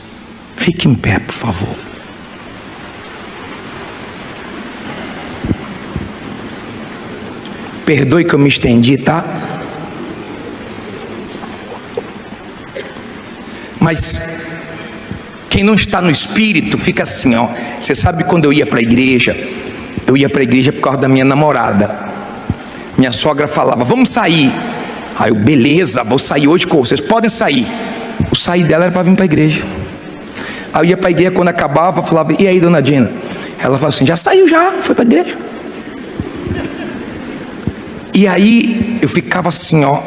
Fique em pé, por favor. Perdoe que eu me estendi, tá? Mas quem não está no Espírito fica assim, ó. Você sabe, quando eu ia para a igreja por causa da minha namorada. Minha sogra falava: vamos sair. Aí eu: beleza, vou sair hoje com vocês, podem sair. O sair dela era para vir para a igreja. Aí eu ia para a igreja, quando acabava, eu falava: e aí, dona Dina? Ela falava assim: já saiu, já foi para a igreja. E aí eu ficava assim, ó,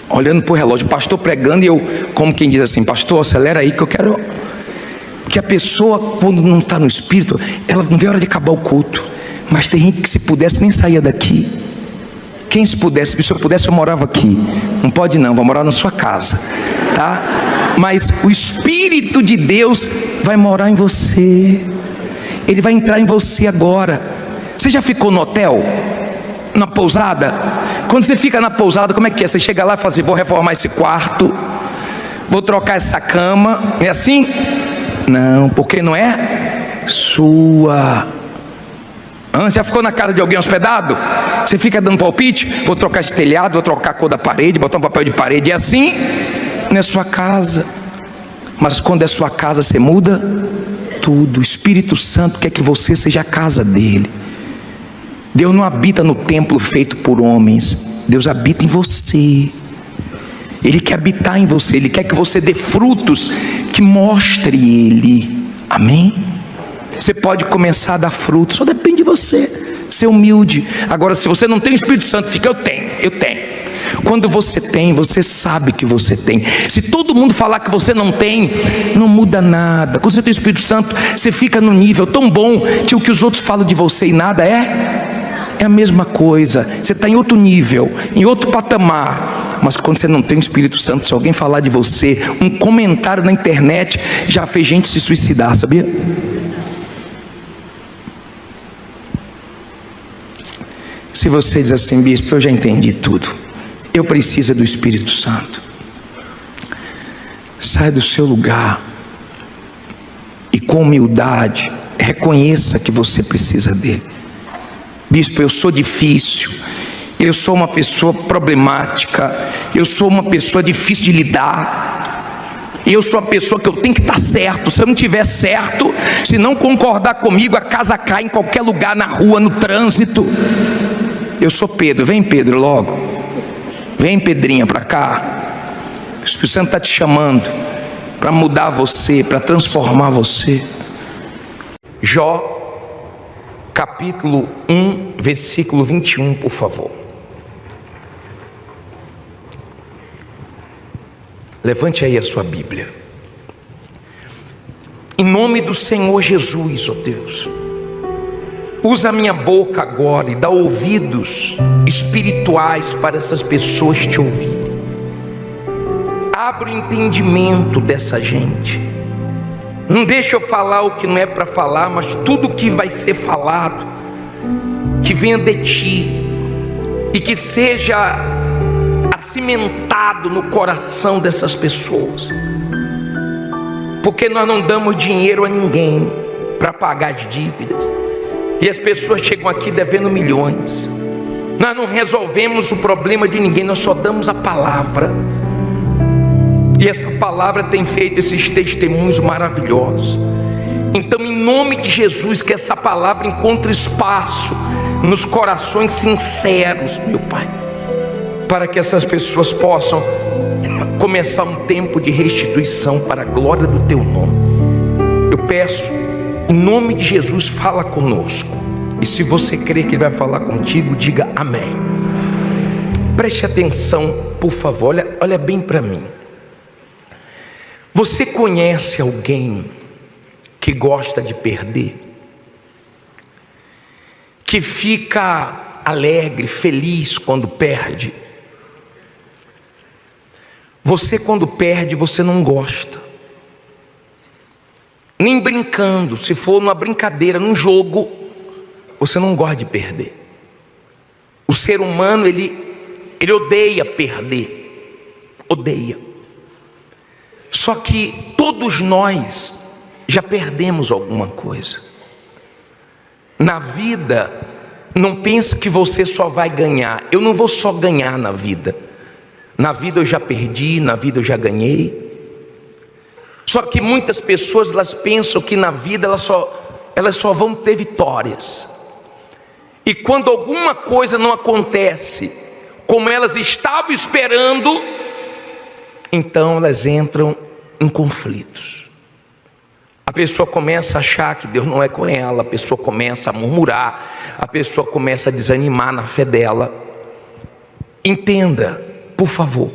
olhando para o relógio, o pastor pregando, e eu, como quem diz assim: pastor, acelera aí que eu quero. Porque a pessoa, quando não está no Espírito, ela não vê a hora de acabar o culto. Mas tem gente que, se pudesse, nem saía daqui. Quem se eu pudesse, eu morava aqui. Não pode não, vou morar na sua casa, tá? Mas o Espírito de Deus vai morar em você. Ele vai entrar em você agora. Você já ficou no hotel? Na pousada? Quando você fica na pousada, como é que é? Você chega lá e fala assim: vou reformar esse quarto, vou trocar essa cama. É assim? Não, porque não é sua. Já ficou na cara de alguém hospedado? Você fica dando palpite? Vou trocar esse telhado, vou trocar a cor da parede, botar um papel de parede. E assim, não é sua casa. Mas quando é sua casa, você muda tudo. O Espírito Santo quer que você seja a casa dele. Deus não habita no templo feito por homens. Deus habita em você. Ele quer habitar em você. Ele quer que você dê frutos que mostre ele. Amém? Você pode começar a dar frutos, só depende de você. Ser humilde. Agora, se você não tem o Espírito Santo, fica: eu tenho. Quando você tem, você sabe que você tem. Se todo mundo falar que você não tem, não muda nada. Quando você tem o Espírito Santo, você fica no nível tão bom que o que os outros falam de você e nada é a mesma coisa. Você está em outro nível, em outro patamar. Mas quando você não tem o Espírito Santo, se alguém falar de você, um comentário na internet já fez gente se suicidar, sabia? Se você diz assim: bispo, eu já entendi tudo, eu preciso do Espírito Santo, sai do seu lugar e com humildade reconheça que você precisa dele. Bispo, eu sou difícil, eu sou uma pessoa problemática, eu sou uma pessoa difícil de lidar, eu sou a pessoa que eu tenho que estar certo. Se eu não estiver certo, se não concordar comigo, a casa cai em qualquer lugar, na rua, no trânsito. Eu sou Pedro. Vem, Pedro, logo. Vem, Pedrinha, para cá. O Espírito Santo está te chamando para mudar você, para transformar você. Jó, capítulo 1, versículo 21, por favor. Levante aí a sua Bíblia. Em nome do Senhor Jesus, ó Deus, usa a minha boca agora e dá ouvidos espirituais para essas pessoas te ouvirem. Abre o entendimento dessa gente. Não deixa eu falar o que não é para falar, mas tudo que vai ser falado, que venha de ti e que seja cimentado no coração dessas pessoas, porque nós não damos dinheiro a ninguém para pagar as dívidas, e as pessoas chegam aqui devendo milhões. Nós não resolvemos o problema de ninguém, nós só damos a palavra, e essa palavra tem feito esses testemunhos maravilhosos. Então, em nome de Jesus, que essa palavra encontre espaço nos corações sinceros, meu Pai, para que essas pessoas possam começar um tempo de restituição para a glória do Teu nome. Eu peço, em nome de Jesus, fala conosco. E se você crê que Ele vai falar contigo, diga amém. Preste atenção, por favor, olha bem para mim. Você conhece alguém que gosta de perder? Que fica alegre, feliz quando perde? Você, quando perde, você não gosta, nem brincando. Se for numa brincadeira, num jogo, você não gosta de perder. O ser humano, ele odeia perder, odeia. Só que todos nós já perdemos alguma coisa. Na vida, não pense que você só vai ganhar. Eu não vou só ganhar na vida. Na vida eu já perdi, na vida eu já ganhei. Só que muitas pessoas, elas pensam que na vida elas só vão ter vitórias. E quando alguma coisa não acontece como elas estavam esperando, então elas entram em conflitos. A pessoa começa a achar que Deus não é com ela, a pessoa começa a murmurar, a pessoa começa a desanimar na fé dela. Entenda, por favor,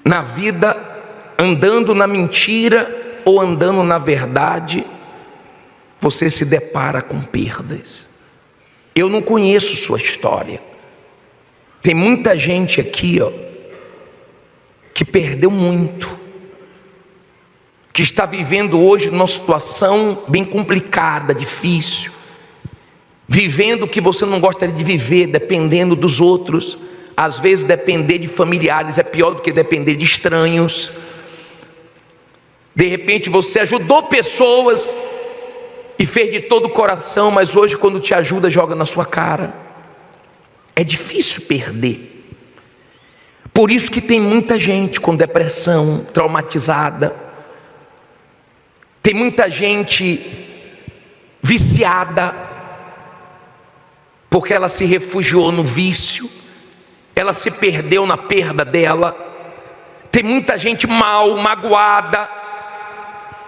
na vida, andando na mentira ou andando na verdade, você se depara com perdas. Eu não conheço sua história. Tem muita gente aqui, que perdeu muito, que está vivendo hoje uma situação bem complicada, difícil, vivendo o que você não gostaria de viver, dependendo dos outros. Às vezes depender de familiares é pior do que depender de estranhos. De repente você ajudou pessoas e fez de todo o coração, mas hoje quando te ajuda joga na sua cara. É difícil perder. Por isso que tem muita gente com depressão, traumatizada. Tem muita gente viciada, porque ela se refugiou no vício, ela se perdeu na perda dela. Tem muita gente mal, magoada,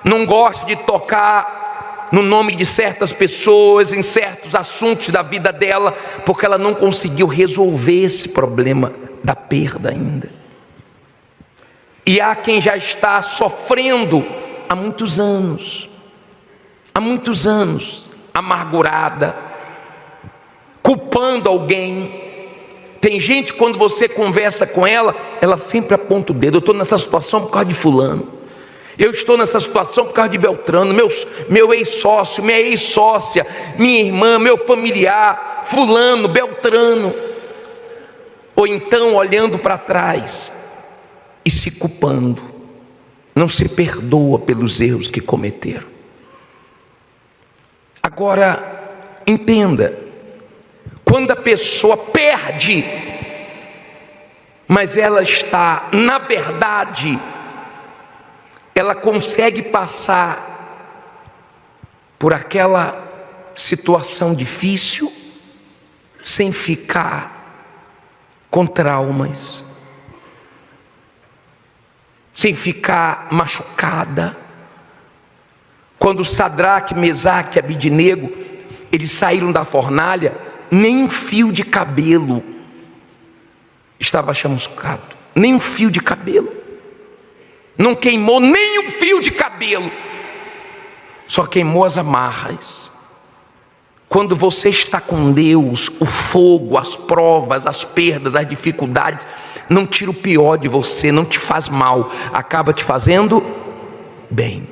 não gosta de tocar no nome de certas pessoas, em certos assuntos da vida dela, porque ela não conseguiu resolver esse problema da perda ainda. E há quem já está sofrendo há muitos anos, amargurada, culpando alguém. Tem gente, quando você conversa com ela, ela sempre aponta o dedo: eu estou nessa situação por causa de fulano, eu estou nessa situação por causa de Beltrano, meu ex-sócio, minha ex-sócia, minha irmã, meu familiar, fulano, Beltrano. Ou então olhando para trás e se culpando, não se perdoa pelos erros que cometeram. Agora, entenda, quando a pessoa perde, mas ela está, na verdade, ela consegue passar por aquela situação difícil sem ficar com traumas, sem ficar machucada. Quando Sadraque, Mesaque e Abidnego, eles saíram da fornalha, nem um fio de cabelo estava chamuscado, nem um fio de cabelo. Não queimou nem um fio de cabelo, só queimou as amarras. Quando você está com Deus, o fogo, as provas, as perdas, as dificuldades, não tira o pior de você, não te faz mal, acaba te fazendo bem.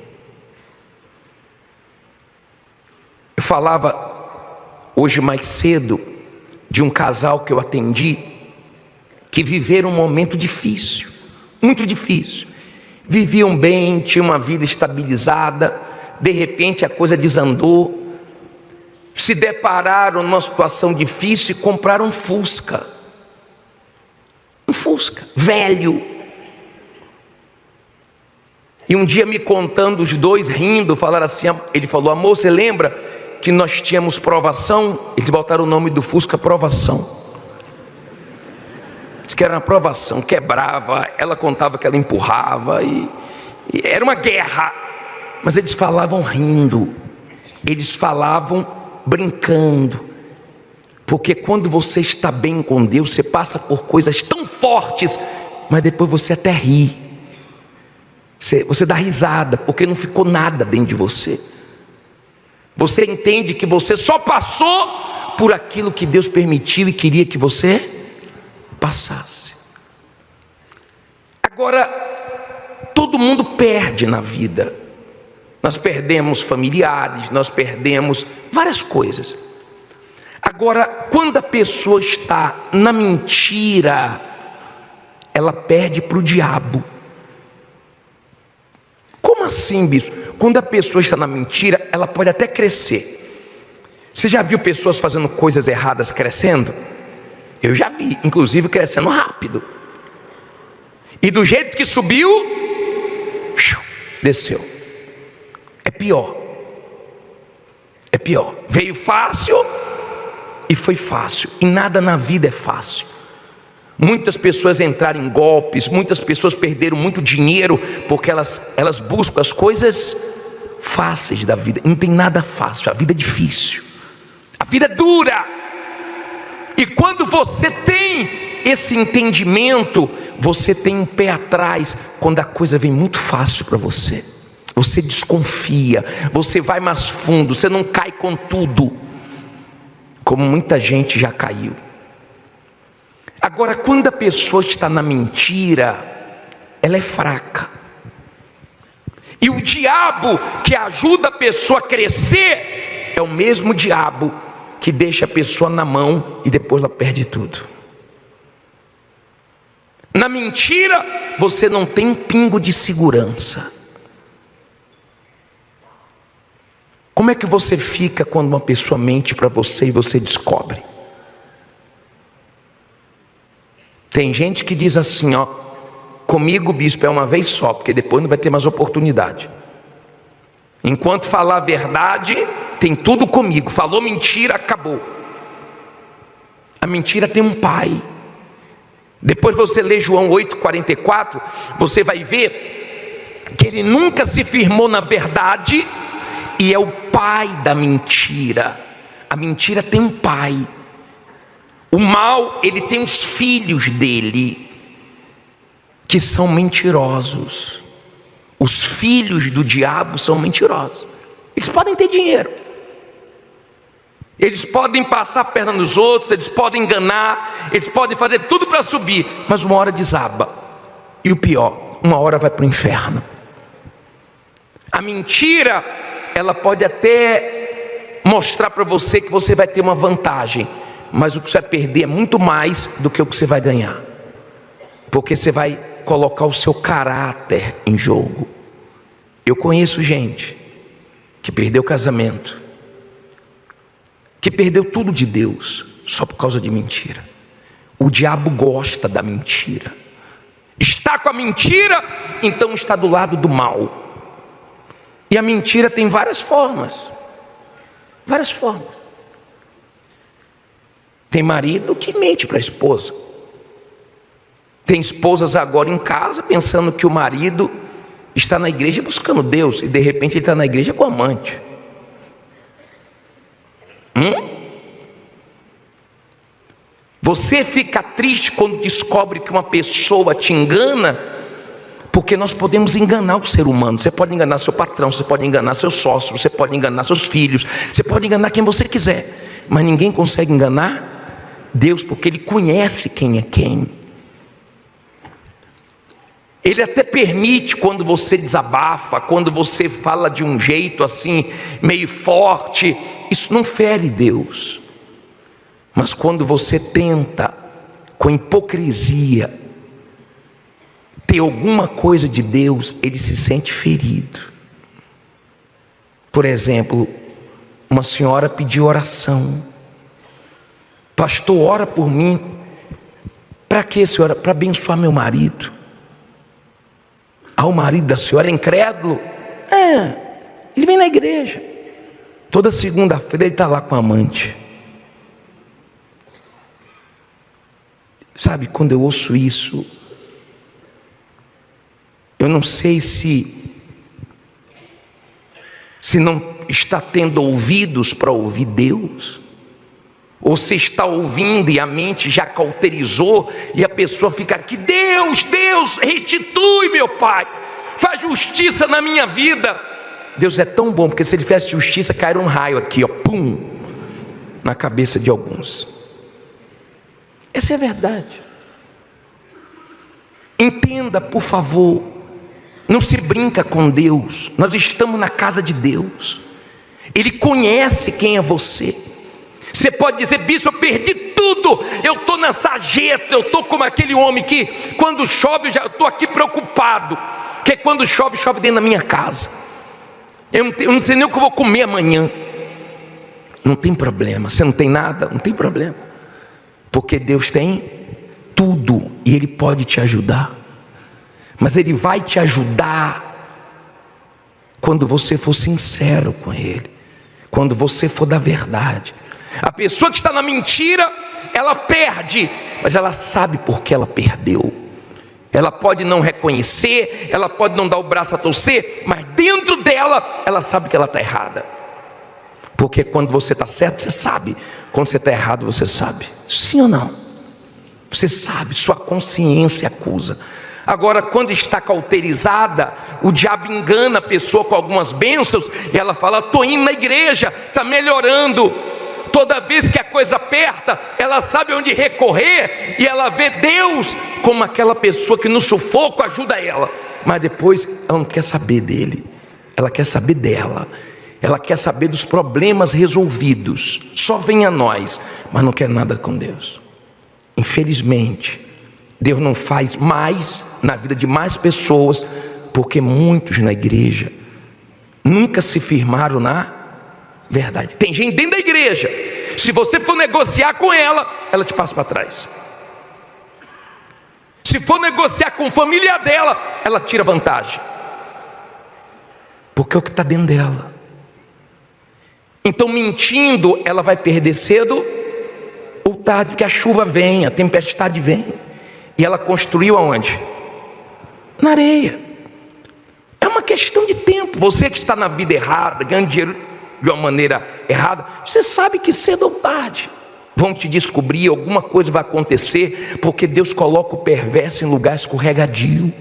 Eu falava hoje mais cedo de um casal que eu atendi, que viveram um momento difícil, muito difícil. Viviam bem, tinham uma vida estabilizada, de repente a coisa desandou, se depararam numa situação difícil e compraram um Fusca, velho. E um dia me contando, os dois rindo, falaram assim, ele falou: amor, você lembra que nós tínhamos Provação? Eles botaram o nome do Fusca Provação. Diz que era uma provação, quebrava, ela contava que ela empurrava, e era uma guerra. Mas eles falavam rindo, eles falavam brincando, porque quando você está bem com Deus, você passa por coisas tão fortes, mas depois você até ri, você dá risada, porque não ficou nada dentro de você. Você entende que você só passou por aquilo que Deus permitiu e queria que você passasse. Agora, todo mundo perde na vida. Nós perdemos familiares, nós perdemos várias coisas. Agora, quando a pessoa está na mentira, ela perde para o diabo. Como assim, bispo? Quando a pessoa está na mentira, ela pode até crescer. Você já viu pessoas fazendo coisas erradas crescendo? Eu já vi, inclusive crescendo rápido. E do jeito que subiu, desceu. É pior. Veio fácil e foi fácil. E nada na vida é fácil. Muitas pessoas entraram em golpes, muitas pessoas perderam muito dinheiro, porque elas buscam as coisas fáceis da vida. Não tem nada fácil, a vida é difícil, a vida é dura. E quando você tem esse entendimento, você tem um pé atrás quando a coisa vem muito fácil para você. Você desconfia, você vai mais fundo, você não cai com tudo, como muita gente já caiu. Agora, quando a pessoa está na mentira, ela é fraca. E o diabo que ajuda a pessoa a crescer é o mesmo diabo que deixa a pessoa na mão e depois ela perde tudo. Na mentira, você não tem um pingo de segurança. Como é que você fica quando uma pessoa mente para você e você descobre? Tem gente que diz assim, ó, comigo, bispo, é uma vez só, porque depois não vai ter mais oportunidade. Enquanto falar a verdade, tem tudo comigo. Falou mentira, acabou. A mentira tem um pai. Depois você lê João 8,44, você vai ver que ele nunca se firmou na verdade e é o pai da mentira. A mentira tem um pai. O mal, ele tem os filhos dele, que são mentirosos. Os filhos do diabo são mentirosos. Eles podem ter dinheiro, eles podem passar a perna nos outros, eles podem enganar, eles podem fazer tudo para subir, mas uma hora desaba. E o pior, uma hora vai para o inferno. A mentira, ela pode até mostrar para você que você vai ter uma vantagem, mas o que você vai perder é muito mais do que o que você vai ganhar, porque você vai colocar o seu caráter em jogo. Eu conheço gente que perdeu o casamento, que perdeu tudo de Deus só por causa de mentira. O diabo gosta da mentira. Está com a mentira, então está do lado do mal. E a mentira tem várias formas. Várias formas. Tem marido que mente para a esposa. Tem esposas agora em casa pensando que o marido está na igreja buscando Deus, e de repente ele está na igreja com amante. Você fica triste quando descobre que uma pessoa te engana, porque nós podemos enganar o ser humano. Você pode enganar seu patrão, você pode enganar seu sócio, você pode enganar seus filhos, você pode enganar quem você quiser, mas ninguém consegue enganar Deus, porque Ele conhece quem é quem. Ele até permite quando você desabafa, quando você fala de um jeito assim, meio forte, isso não fere Deus. Mas quando você tenta, com hipocrisia, ter alguma coisa de Deus, Ele se sente ferido. Por exemplo, uma senhora pediu oração. Pastor, ora por mim. Para quê, senhora? Para abençoar meu marido. O marido da senhora é incrédulo? Ele vem na igreja. Toda segunda-feira ele está lá com a amante. Sabe, quando eu ouço isso, eu não sei se não está tendo ouvidos para ouvir Deus, ou se está ouvindo e a mente já cauterizou, e a pessoa fica aqui, Deus, restitui meu pai, faz justiça na minha vida. Deus é tão bom, porque se Ele fizesse justiça, cairia um raio aqui, ó, pum, na cabeça de alguns. Essa é a verdade. Entenda, por favor, não se brinca com Deus. Nós estamos na casa de Deus. Ele conhece quem é você. Você pode dizer, bispo, eu perdi tudo, eu estou na sarjeta, eu estou como aquele homem que quando chove, eu já estou aqui preocupado, que quando chove, chove dentro da minha casa, eu não sei nem o que eu vou comer amanhã. Não tem problema, você não tem nada, não tem problema, porque Deus tem tudo e Ele pode te ajudar, mas Ele vai te ajudar quando você for sincero com Ele, quando você for da verdade. A pessoa que está na mentira, ela perde, mas ela sabe por que ela perdeu. Ela pode não reconhecer, ela pode não dar o braço a torcer, mas dentro dela, ela sabe que ela está errada. Porque quando você está certo, você sabe. Quando você está errado, você sabe. Sim ou não? Você sabe, sua consciência acusa. Agora, quando está cauterizada, o diabo engana a pessoa com algumas bênçãos, e ela fala, estou indo na igreja, está melhorando. Toda vez que a coisa aperta, ela sabe onde recorrer, e ela vê Deus como aquela pessoa que no sufoco ajuda ela, mas depois ela não quer saber dele, ela quer saber dela, ela quer saber dos problemas resolvidos, só vem a nós, mas não quer nada com Deus. Infelizmente, Deus não faz mais na vida de mais pessoas, porque muitos na igreja nunca se firmaram na verdade. Tem gente dentro da igreja, se você for negociar com ela, ela te passa para trás. Se for negociar com a família dela, ela tira vantagem, porque é o que está dentro dela. Então, mentindo, ela vai perder cedo ou tarde, porque a chuva vem, a tempestade vem. E ela construiu aonde? Na areia. É uma questão de tempo. Você que está na vida errada, ganhando dinheiro de uma maneira errada, você sabe que cedo ou tarde vão te descobrir, alguma coisa vai acontecer, porque Deus coloca o perverso em lugar escorregadio.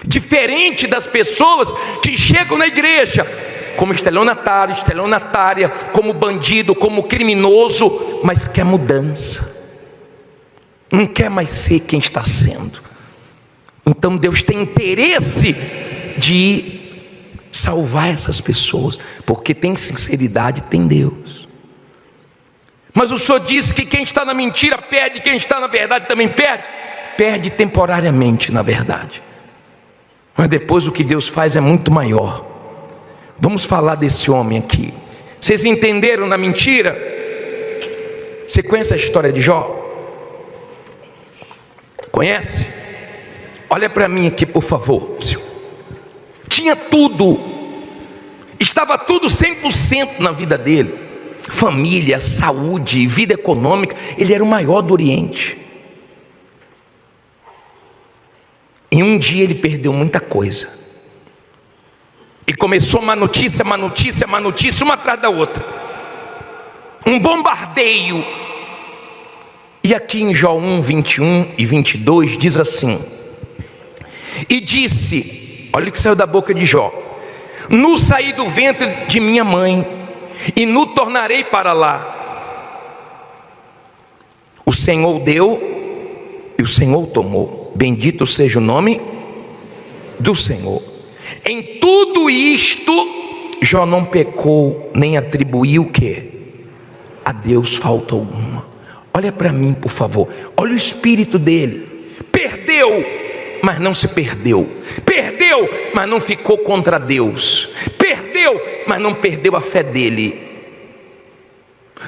Diferente das pessoas que chegam na igreja como estelionatária, como bandido, como criminoso, mas quer mudança, não quer mais ser quem está sendo. Então Deus tem interesse de salvar essas pessoas, porque tem sinceridade, tem Deus. Mas o Senhor disse que quem está na mentira perde, quem está na verdade também perde temporariamente na verdade, mas depois o que Deus faz é muito maior. Vamos falar desse homem aqui. Vocês entenderam na mentira? Você conhece a história de Jó? Conhece? Olha para mim aqui, por favor. Tinha tudo, estava tudo 100% na vida dele: família, saúde, vida econômica. Ele era o maior do Oriente. Em um dia ele perdeu muita coisa, e começou uma notícia, uma atrás da outra, um bombardeio. E aqui em Jó 1, 21 e 22 diz assim: e disse, olha o que saiu da boca de Jó: nu saí do ventre de minha mãe, e nu tornarei para lá. O Senhor deu e o Senhor tomou, bendito seja o nome do Senhor. Em tudo isto, Jó não pecou, nem atribuiu o quê? A Deus falta alguma. Olha para mim, por favor. Olha o espírito dele. Perdeu, mas não se perdeu. Perdeu, mas não ficou contra Deus. Perdeu, mas não perdeu a fé dele.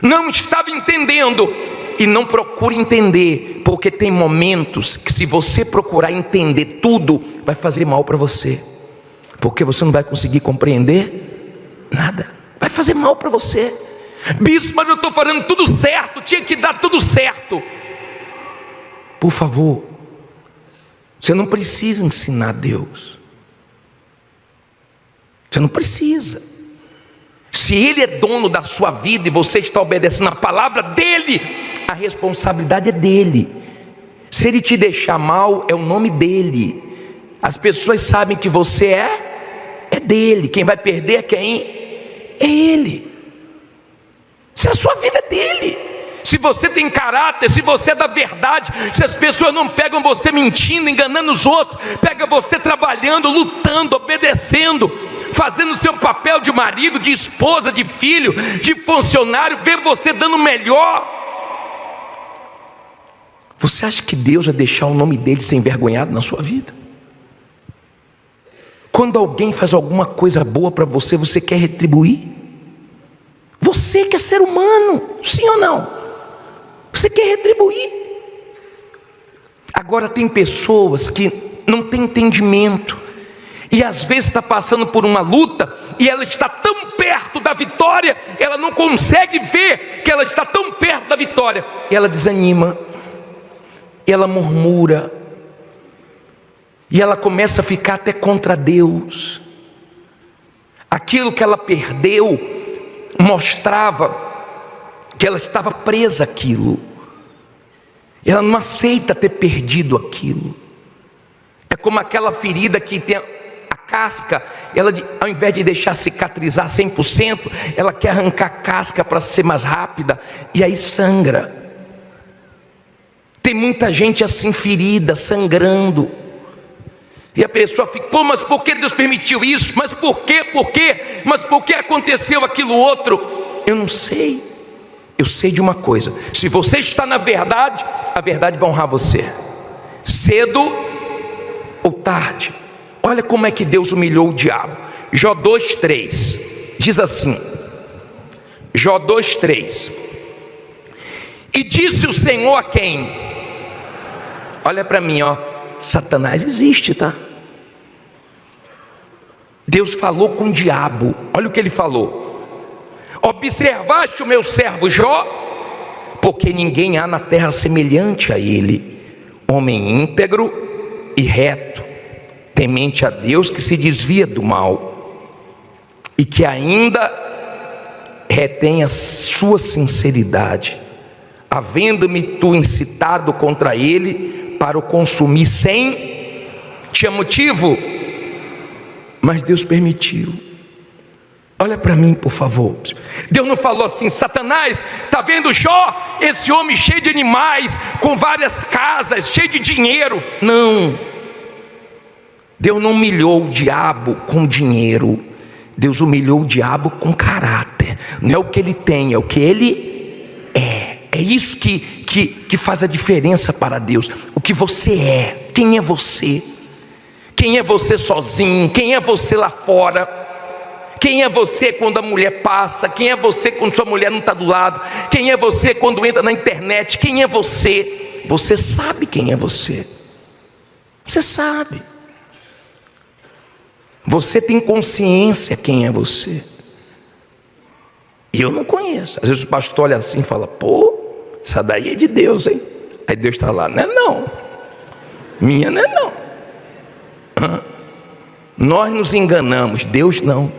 Não estava entendendo, e não procure entender, porque tem momentos que, se você procurar entender tudo, vai fazer mal para você, porque você não vai conseguir compreender nada, vai fazer mal para você. Bispo, mas eu estou fazendo tudo certo, tinha que dar tudo certo. Por favor, você não precisa ensinar Deus, você não precisa. Se Ele é dono da sua vida e você está obedecendo a palavra dEle, a responsabilidade é dEle. Se Ele te deixar mal, é o nome dEle. As pessoas sabem que você é dEle. Quem vai perder é quem? É Ele. Se a sua vida é dEle, se você tem caráter, se você é da verdade, se as pessoas não pegam você mentindo, enganando os outros, pega você trabalhando, lutando, obedecendo, fazendo o seu papel de marido, de esposa, de filho, de funcionário, vê você dando melhor. Você acha que Deus vai deixar o nome dele ser envergonhado na sua vida? Quando alguém faz alguma coisa boa para você, você quer retribuir? Você que é ser humano, sim ou não? Você quer retribuir. Agora tem pessoas que não têm entendimento, e às vezes está passando por uma luta, e ela está tão perto da vitória, ela não consegue ver que ela está tão perto da vitória, e ela desanima, e ela murmura, e ela começa a ficar até contra Deus. Aquilo que ela perdeu mostrava que ela estava presa àquilo, ela não aceita ter perdido aquilo. É como aquela ferida que tem a casca, ela, ao invés de deixar cicatrizar 100%, ela quer arrancar a casca para ser mais rápida, e aí sangra. Tem muita gente assim, ferida, sangrando, e a pessoa fica: pô, mas por que Deus permitiu isso? Mas por quê? Mas por que aconteceu aquilo outro? Eu não sei. Eu sei de uma coisa: se você está na verdade, a verdade vai honrar você, cedo ou tarde. Olha como é que Deus humilhou o diabo. Jó 2:3 diz assim: Jó 2:3. E disse o Senhor a quem? Olha para mim, ó. Satanás existe, tá? Deus falou com o diabo. Olha o que ele falou: observaste o meu servo Jó? Porque ninguém há na terra semelhante a ele, homem íntegro e reto, temente a Deus, que se desvia do mal e que ainda retém a sua sinceridade, havendo-me tu incitado contra ele para o consumir sem... Tinha motivo, mas Deus permitiu. Olha para mim, por favor. Deus não falou assim: Satanás, está vendo Jó? Esse homem cheio de animais, com várias casas, cheio de dinheiro. Não. Deus não humilhou o diabo com dinheiro. Deus humilhou o diabo com caráter. Não é o que ele tem, é o que ele é. É isso que faz a diferença para Deus. O que você é. Quem é você? Quem é você sozinho? Quem é você lá fora? Quem é você quando a mulher passa? Quem é você quando sua mulher não está do lado? Quem é você quando entra na internet? Quem é você? Você sabe quem é você. Você sabe. Você tem consciência quem é você. E eu não conheço. Às vezes o pastor olha assim e fala: pô, essa daí é de Deus, hein? Aí Deus está lá: não é não. Minha não é não. Nós nos enganamos, Deus não.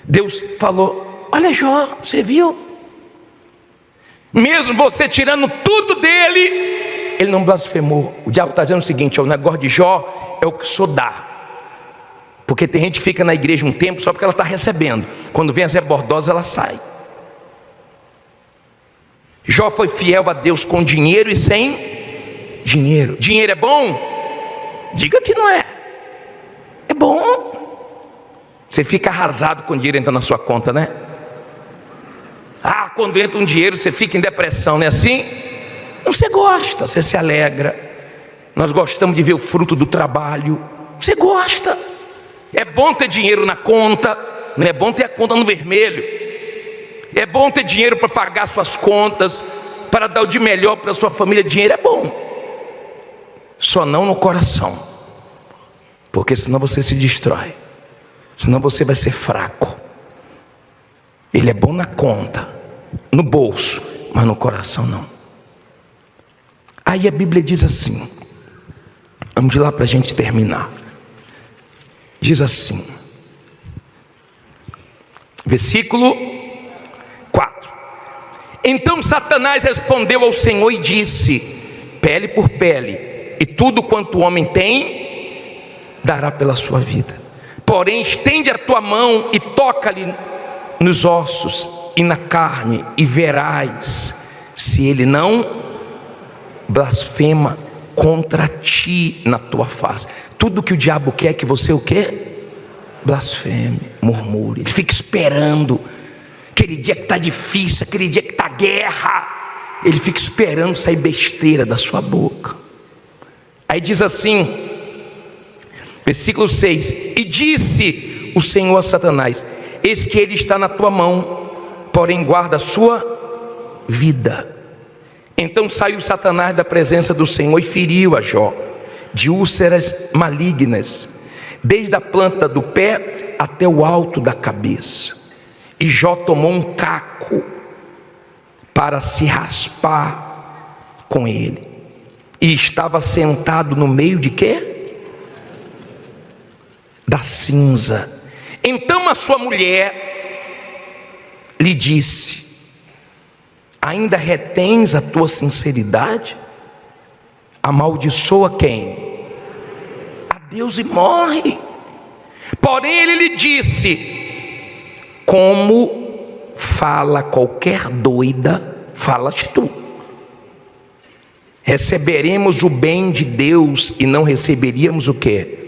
Deus falou: olha Jó, você viu? Mesmo você tirando tudo dele, ele não blasfemou. O diabo está dizendo o seguinte: o negócio de Jó é o que o senhor dá. Porque tem gente que fica na igreja um tempo só porque ela está recebendo. Quando vem as rebordosas, ela sai. Jó foi fiel a Deus com dinheiro e sem dinheiro. Dinheiro é bom? Diga que não é. É bom. Você fica arrasado com o dinheiro entrando na sua conta, né? Ah, quando entra um dinheiro você fica em depressão, não é assim? Não, você gosta, você se alegra. Nós gostamos de ver o fruto do trabalho. Você gosta. É bom ter dinheiro na conta. Não é bom ter a conta no vermelho. É bom ter dinheiro para pagar suas contas, para dar o de melhor para a sua família. Dinheiro é bom, só não no coração, porque senão você se destrói, senão você vai ser fraco. Ele é bom na conta, no bolso, mas no coração não. Aí a Bíblia diz assim, vamos de lá para a gente terminar. Diz assim, versículo 4: então Satanás respondeu ao Senhor e disse: pele por pele, e tudo quanto o homem tem, dará pela sua vida. Porém estende a tua mão e toca-lhe nos ossos e na carne, e verás se ele não blasfema contra ti na tua face. Tudo que o diabo quer é que você o quê? Blasfeme, murmure. Ele fica esperando aquele dia que está difícil, aquele dia que está guerra. Ele fica esperando sair besteira da sua boca. Aí diz assim, versículo 6: e disse o Senhor a Satanás: eis que ele está na tua mão, porém guarda a sua vida. Então saiu Satanás da presença do Senhor e feriu a Jó de úlceras malignas, desde a planta do pé até o alto da cabeça. E Jó tomou um caco para se raspar com ele, e estava sentado no meio de quê? Da cinza. Então a sua mulher lhe disse: ainda retens a tua sinceridade? Amaldiçoa quem? A Deus e morre. Porém ele lhe disse: como fala qualquer doida, falas tu. Receberemos o bem de Deus e não receberíamos o quê?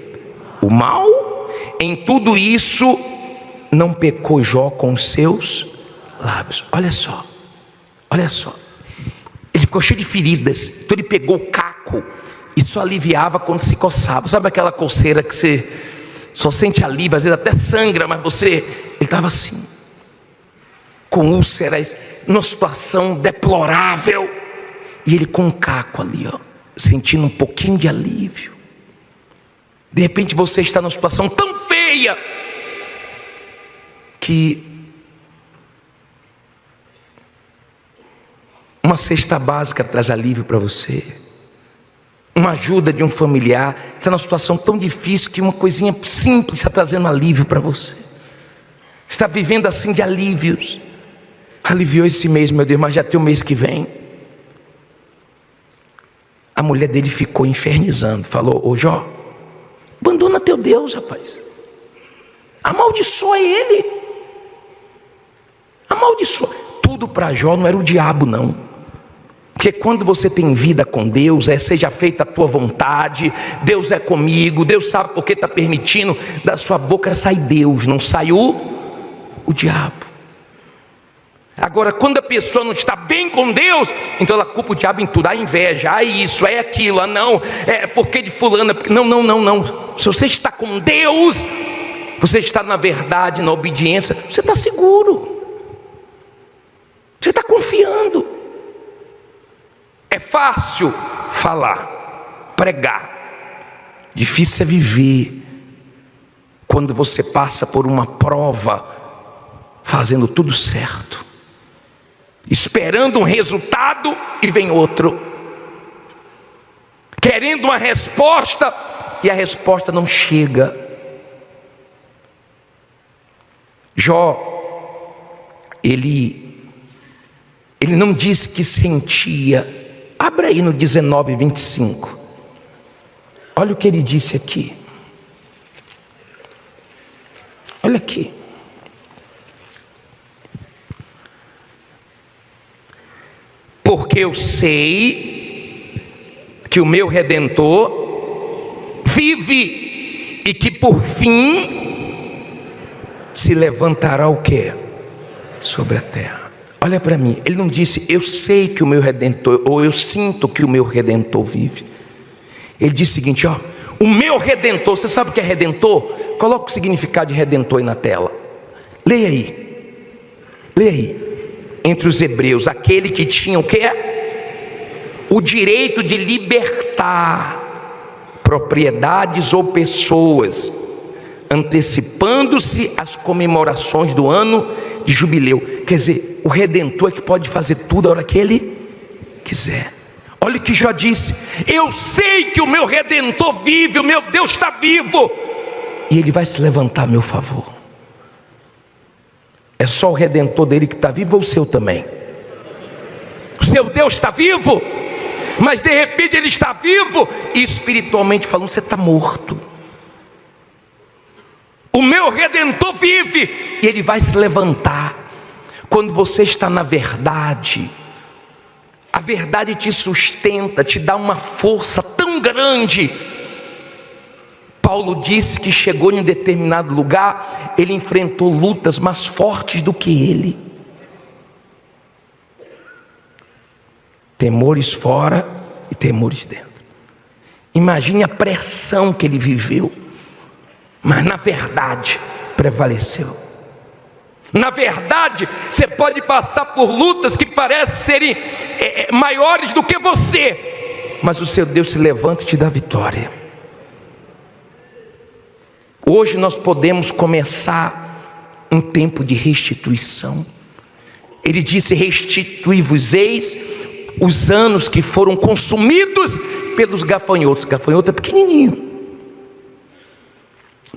O mal? Em tudo isso não pecou Jó com os seus lábios. Olha só, olha só. Ele ficou cheio de feridas, então ele pegou o caco e só aliviava quando se coçava. Sabe aquela coceira que você só sente alívio, às vezes até sangra, mas ele estava assim. com úlceras, numa situação deplorável, e ele com um caco ali, ó, sentindo um pouquinho de alívio. De repente você está numa situação tão feia que uma cesta básica traz alívio para você, uma ajuda de um familiar. Está numa situação tão difícil que uma coisinha simples está trazendo alívio para você. Está vivendo assim de alívios. Aliviou esse mês, meu Deus, mas já tem o mês que vem. A mulher dele ficou infernizando, falou: ô Jó, abandona teu Deus, rapaz, amaldiçoa ele, amaldiçoa. Tudo para Jó não era o diabo não, porque quando você tem vida com Deus, seja feita a tua vontade, Deus é comigo, Deus sabe por que está permitindo, da sua boca sai Deus, não sai o diabo. Agora, quando a pessoa não está bem com Deus, então ela culpa o diabo em tudo. A inveja, isso, aquilo, não, porque de fulana. Não. Se você está com Deus, você está na verdade, na obediência, você está seguro, você está confiando. É fácil falar, pregar, difícil é viver. Quando você passa por uma prova, fazendo tudo certo, esperando um resultado e vem outro, querendo uma resposta e a resposta não chega. Jó, ele não disse que sentia. Abra aí no 19:25. Olha o que ele disse aqui. Olha aqui. Porque eu sei que o meu Redentor vive e que por fim se levantará o quê? Sobre a terra. Olha para mim, ele não disse eu sei que o meu Redentor, ou eu sinto que o meu Redentor vive. Ele disse o seguinte, ó, o meu Redentor, você sabe o que é Redentor? Coloca o significado de Redentor aí na tela. Leia aí. Entre os hebreus, aquele que tinha o quê? O direito de libertar propriedades ou pessoas, antecipando-se às comemorações do ano de jubileu. Quer dizer, o Redentor é que pode fazer tudo a hora que ele quiser. Olha o que Jó disse: eu sei que o meu Redentor vive, o meu Deus está vivo, e ele vai se levantar a meu favor. É só o Redentor dele que está vivo ou o seu também? O seu Deus está vivo, mas de repente ele está vivo e espiritualmente falando você está morto. O meu Redentor vive e ele vai se levantar. Quando você está na verdade, a verdade te sustenta, te dá uma força tão grande. Paulo disse que chegou em um determinado lugar, ele enfrentou lutas mais fortes do que ele. Temores fora e temores dentro. Imagine a pressão que ele viveu, mas na verdade prevaleceu. Na verdade, você pode passar por lutas que parecem serem maiores do que você, mas o seu Deus se levanta e te dá vitória. Hoje nós podemos começar um tempo de restituição. Ele disse: restituí-vos-eis os anos que foram consumidos pelos gafanhotos. Gafanhoto é pequenininho,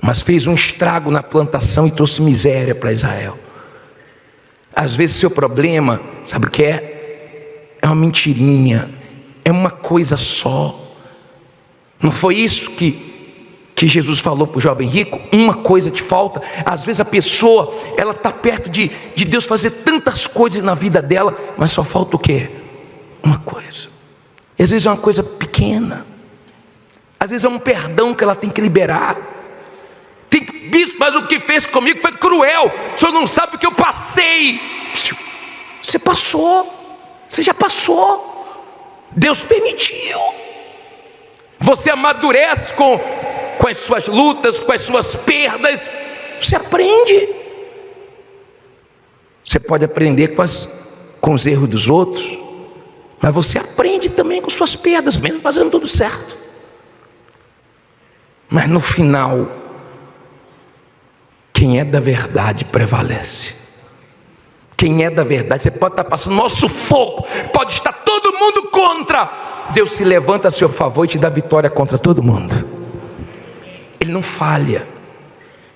mas fez um estrago na plantação e trouxe miséria para Israel. Às vezes seu problema, sabe o que é? É uma mentirinha, é uma coisa só. Não foi isso que Jesus falou para o jovem rico? Uma coisa te falta. Às vezes a pessoa, ela está perto de Deus fazer tantas coisas na vida dela, mas só falta o quê? Uma coisa. E às vezes é uma coisa pequena, às vezes é um perdão que ela tem que liberar. Bispo, mas o que fez comigo foi cruel, o senhor não sabe o que eu passei. Você passou, você já passou, Deus permitiu. Você amadurece com as suas lutas, com as suas perdas, você aprende. Você pode aprender com os erros dos outros, mas você aprende também com suas perdas, mesmo fazendo tudo certo. Mas no final, quem é da verdade prevalece. Quem é da verdade, você pode estar passando maior sufoco, pode estar todo mundo contra, Deus se levanta a seu favor e te dá vitória contra todo mundo. Ele não falha.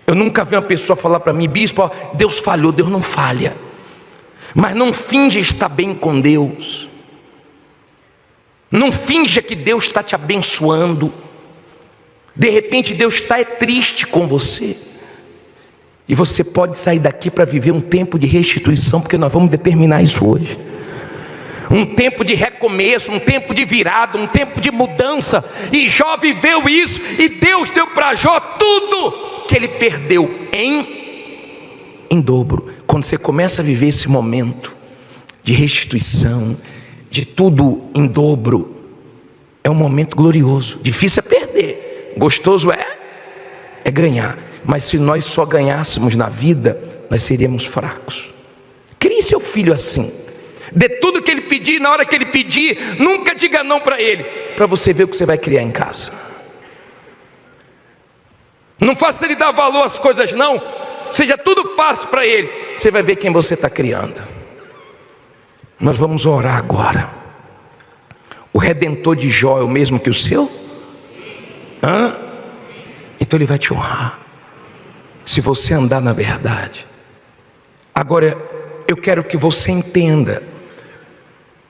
Eu nunca vi uma pessoa falar para mim: bispo, Deus falhou. Deus não falha, mas não finja estar bem com Deus. Não finja que Deus está te abençoando. De repente Deus está triste com você, e você pode sair daqui para viver um tempo de restituição, porque nós vamos determinar isso hoje. Um tempo de recomeço, um tempo de virada, um tempo de mudança. E Jó viveu isso, e Deus deu para Jó tudo que ele perdeu em dobro. Quando você começa a viver esse momento de restituição, de tudo em dobro, é um momento glorioso. Difícil é perder, gostoso é ganhar. Mas se nós só ganhássemos na vida, nós seríamos fracos. Crie seu filho assim. Dê tudo que ele pedir, na hora que ele pedir, nunca diga não para ele, para você ver o que você vai criar em casa. Não faça ele dar valor às coisas não, seja tudo fácil para ele, você vai ver quem você está criando. Nós vamos orar agora. O Redentor de Jó é o mesmo que o seu? Então ele vai te honrar, se você andar na verdade. Agora eu quero que você entenda,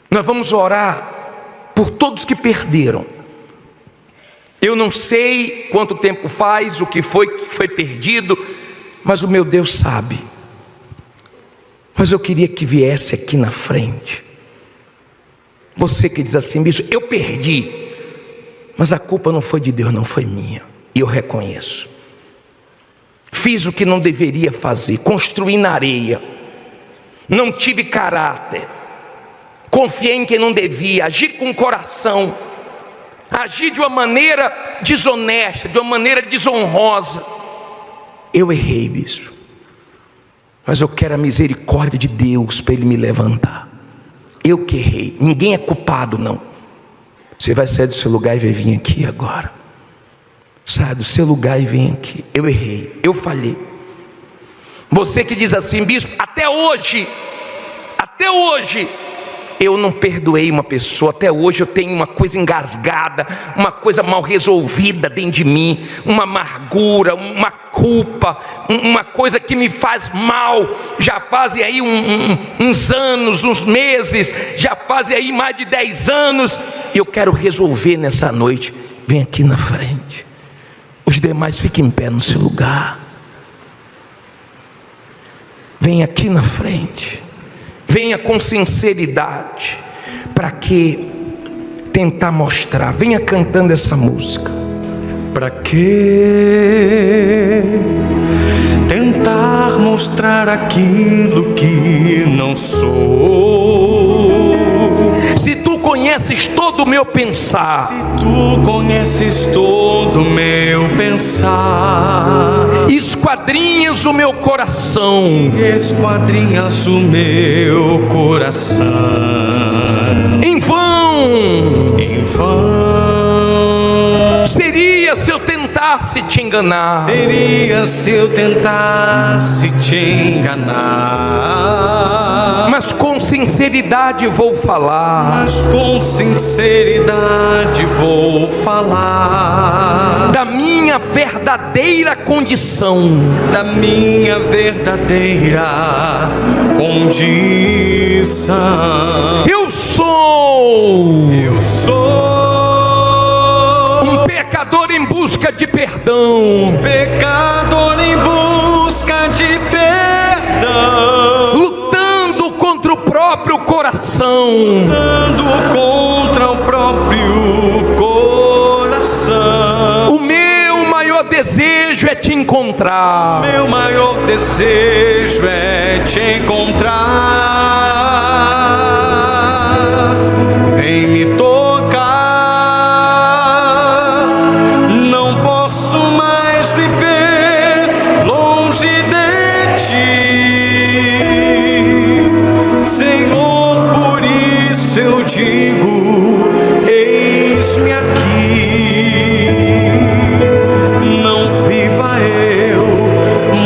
nós vamos orar por todos que perderam. Eu não sei quanto tempo faz, o que foi perdido, mas o meu Deus sabe. Mas eu queria que viesse aqui na frente, você que diz assim: bicho, eu perdi, mas a culpa não foi de Deus, não foi minha, e eu reconheço. Fiz o que não deveria fazer, construí na areia, não tive caráter, confiei em quem não devia, agi com o coração, agi de uma maneira desonesta, de uma maneira desonrosa. Eu errei, bispo, mas eu quero a misericórdia de Deus para Ele me levantar. Eu que errei, ninguém é culpado não. Você vai sair do seu lugar e vai vir aqui agora. Sai do seu lugar e vem aqui. Eu errei, eu falhei. Você que diz assim: bispo, até hoje eu não perdoei uma pessoa, até hoje eu tenho uma coisa engasgada, uma coisa mal resolvida dentro de mim, uma amargura, uma culpa, uma coisa que me faz mal, já fazem aí uns anos, uns meses, já fazem aí mais de 10 anos, e eu quero resolver nessa noite. Vem aqui na frente. Os demais fiquem em pé no seu lugar. Vem aqui na frente. Venha com sinceridade. Para que tentar mostrar? Venha cantando essa música. Para que tentar mostrar aquilo que não sou? Se tu conheces todo o meu pensar, se tu conheces todo o meu pensar, esquadrinhas o meu coração, esquadrinhas o meu coração, em vão seria se eu tentasse te enganar, seria se eu tentasse te enganar. Mas com sinceridade vou falar, mas com sinceridade vou falar da minha verdadeira condição, da minha verdadeira condição. Eu sou um pecador em busca de perdão, pecador em busca de perdão, lutando contra o próprio coração, lutando contra o próprio coração. O meu maior desejo é te encontrar, meu maior desejo é te encontrar. Vem me tocar, não posso mais viver longe de ti. digo: eis-me aqui. Não viva eu,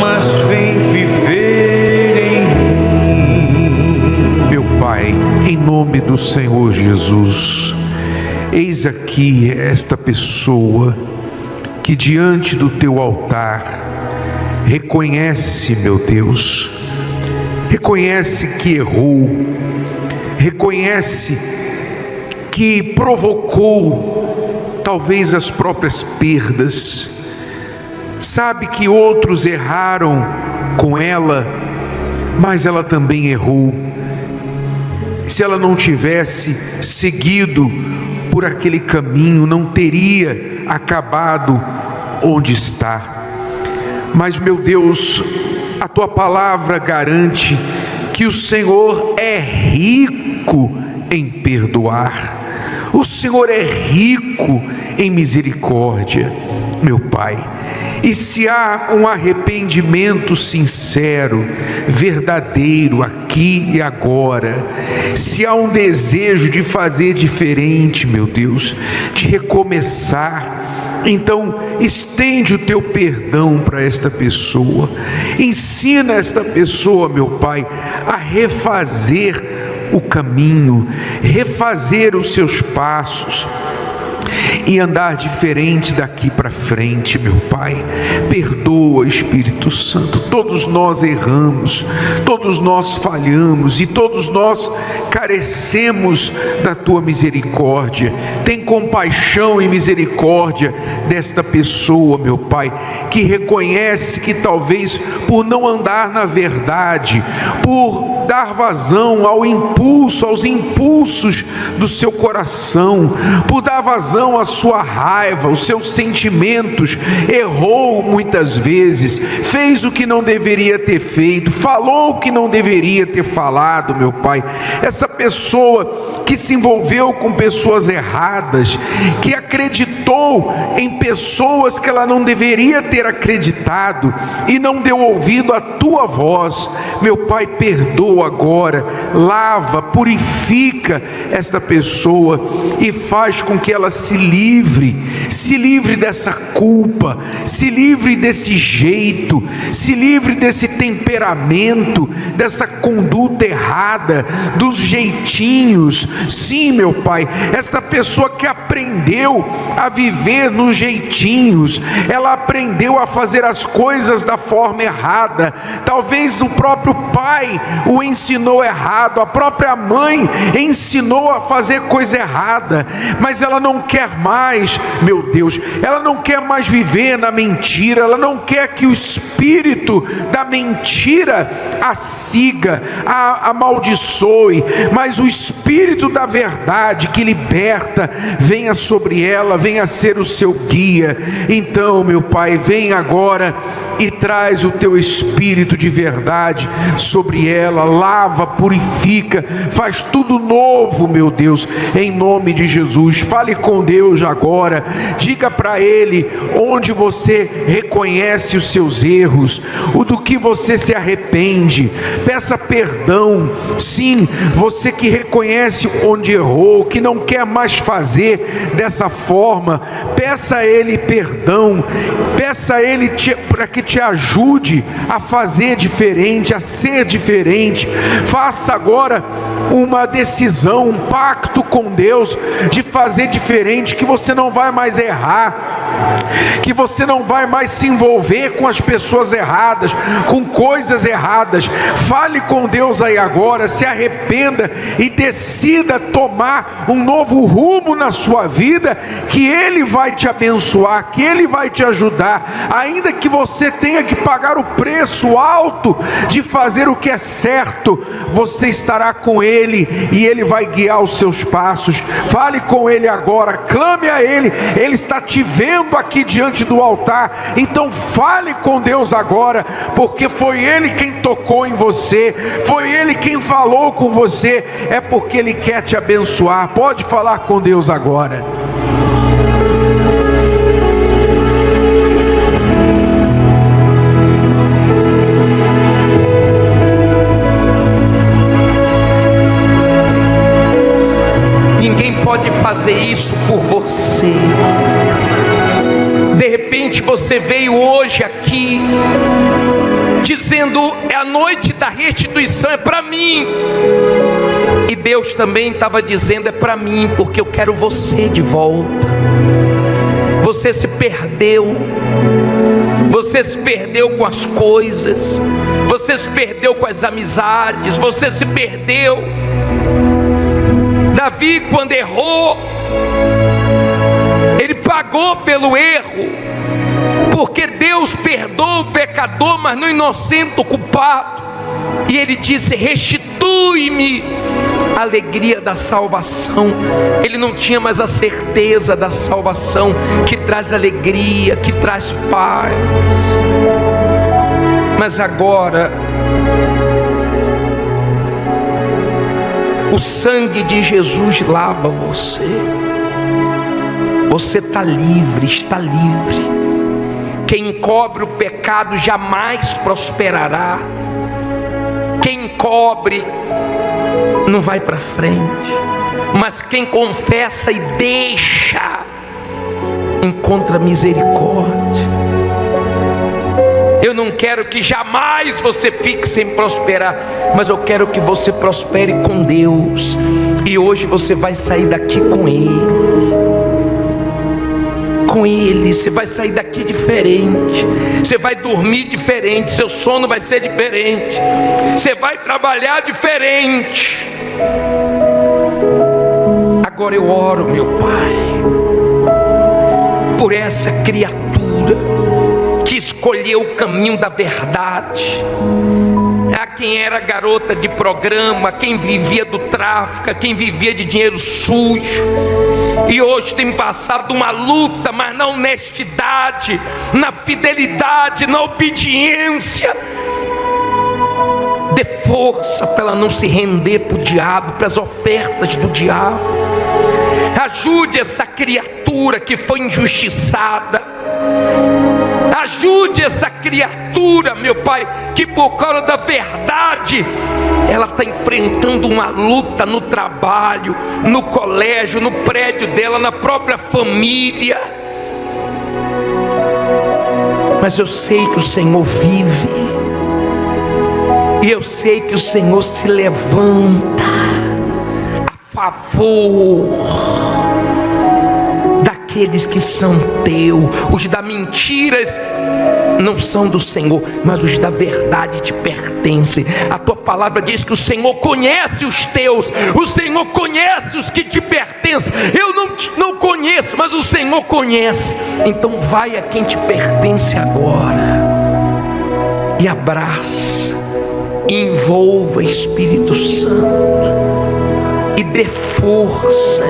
mas vem viver em mim. Meu Pai, em nome do Senhor Jesus, eis aqui esta pessoa que diante do teu altar reconhece, meu Deus, reconhece que errou, reconhece que provocou talvez as próprias perdas, sabe que outros erraram com ela, mas ela também errou. Se ela não tivesse seguido por aquele caminho, não teria acabado onde está. Mas, meu Deus, a tua palavra garante que o Senhor é rico em perdoar, o Senhor é rico em misericórdia, meu Pai. E se há um arrependimento sincero, verdadeiro, aqui e agora, se há um desejo de fazer diferente, meu Deus, de recomeçar, então estende o teu perdão para esta pessoa, ensina esta pessoa, meu Pai, a refazer o caminho, refazer os seus passos e andar diferente daqui para frente, meu Pai. Perdoa, Espírito Santo. Todos nós erramos, todos nós falhamos e todos nós carecemos da tua misericórdia. Tem compaixão e misericórdia desta pessoa, meu Pai, que reconhece que talvez por não andar na verdade, por dar vazão ao impulso, aos impulsos do seu coração, por dar vazão à sua raiva, os seus sentimentos, errou muitas vezes, fez o que não deveria ter feito, falou o que não deveria ter falado, meu Pai. Essa pessoa que se envolveu com pessoas erradas, que acreditou em pessoas que ela não deveria ter acreditado e não deu ouvido à tua voz, meu Pai, perdoa agora, lava, purifica esta pessoa e faz com que ela se livre dessa culpa, se livre desse jeito, se livre desse temperamento, dessa conduta errada, dos jeitinhos. Sim, meu Pai, esta pessoa que aprendeu a viver nos jeitinhos, ela aprendeu a fazer as coisas da forma errada, talvez o próprio pai o ensinou errado, a própria mãe ensinou a fazer coisa errada, mas ela não quer mais, meu Deus, ela não quer mais viver na mentira, ela não quer que o espírito da mentira a siga, a amaldiçoe, mas o espírito da verdade que liberta venha sobre ela, venha ser o seu guia. Então, meu Pai, vem agora e traz o teu espírito de verdade sobre ela, lava, purifica, faz tudo novo, meu Deus, em nome de Jesus. Fale com Deus agora, diga para Ele onde você reconhece os seus erros, o do que você se arrepende, peça perdão. Sim, você que reconhece onde errou, que não quer mais fazer dessa forma, peça a Ele perdão, peça a Ele para que te ajude a fazer diferente, a ser diferente. Faça agora uma decisão, um pacto com Deus de fazer diferente, que você não vai mais errar, que você não vai mais se envolver com as pessoas erradas, com coisas erradas. Fale com Deus aí agora, se arrependa e decida tomar um novo rumo na sua vida, que Ele vai te abençoar, que Ele vai te ajudar, ainda que você tenha que pagar o preço alto de fazer o que é certo, você estará com Ele e Ele vai guiar os seus passos. Fale com Ele agora, clame a Ele, Ele está te vendo aqui diante do altar. Então fale com Deus agora, porque foi Ele quem tocou em você, foi Ele quem falou com você, é porque Ele quer te abençoar. Pode falar com Deus agora. por você. De repente você veio hoje aqui dizendo: é a noite da restituição, é para mim. E Deus também estava dizendo: é para mim, porque eu quero você de volta. Você se perdeu. Você se perdeu com as coisas. Você se perdeu com as amizades. Você se perdeu. Davi, quando errou, ele pagou pelo erro, porque Deus perdoa o pecador, mas não inocenta o culpado. E ele disse: restitui-me a alegria da salvação. Ele não tinha mais a certeza da salvação, que traz alegria, que traz paz. Mas agora, o sangue de Jesus lava você. Você está livre, está livre. Quem encobre o pecado jamais prosperará. Quem encobre não vai para frente. Mas quem confessa e deixa, encontra misericórdia. Eu não quero que jamais você fique sem prosperar, mas eu quero que você prospere com Deus. E hoje você vai sair daqui com Ele. Com Ele, você vai sair daqui diferente. Você vai dormir diferente. Seu sono vai ser diferente. Você vai trabalhar diferente. Agora eu oro, meu Pai, por essa criatura que escolheu o caminho da verdade, a quem era garota de programa, quem vivia do tráfico, quem vivia de dinheiro sujo, e hoje tem passado uma luta, mas na honestidade, na fidelidade, na obediência. Dê força para ela não se render para o diabo, para as ofertas do diabo. Ajude essa criatura que foi injustiçada. Ajude essa criatura, meu Pai, que por causa da verdade, ela está enfrentando uma luta no trabalho, no colégio, no prédio dela, na própria família. Mas eu sei que o Senhor vive, e eu sei que o Senhor se levanta a favor daqueles que são teus. Os da mentiras não são do Senhor, mas os da verdade te pertencem. A tua palavra diz que o Senhor conhece os teus, o Senhor conhece os que te pertencem. Eu não conheço, mas o Senhor conhece. Então vai a quem te pertence agora e abraça, envolva Espírito Santo e dê forças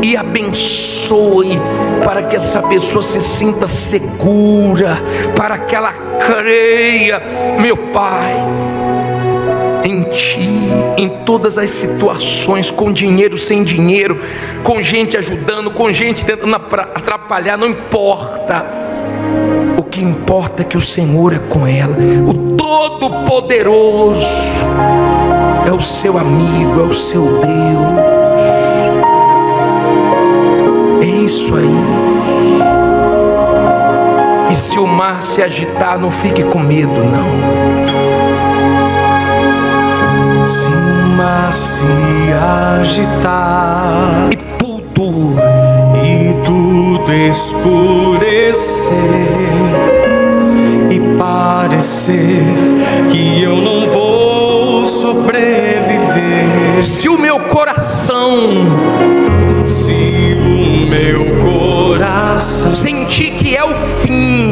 e abençoe, para que essa pessoa se sinta segura, para que ela creia, meu Pai, em Ti, em todas as situações, com dinheiro, sem dinheiro, com gente ajudando, com gente tentando atrapalhar, não importa. O que importa é que o Senhor é com ela. O Todo-Poderoso é o seu amigo, é o seu Deus. É isso aí. E se o mar se agitar, não fique com medo, não. Se o mar se agitar E tudo escurecer e parecer que eu não vou sobreviver, se o meu coração sentir que é o fim,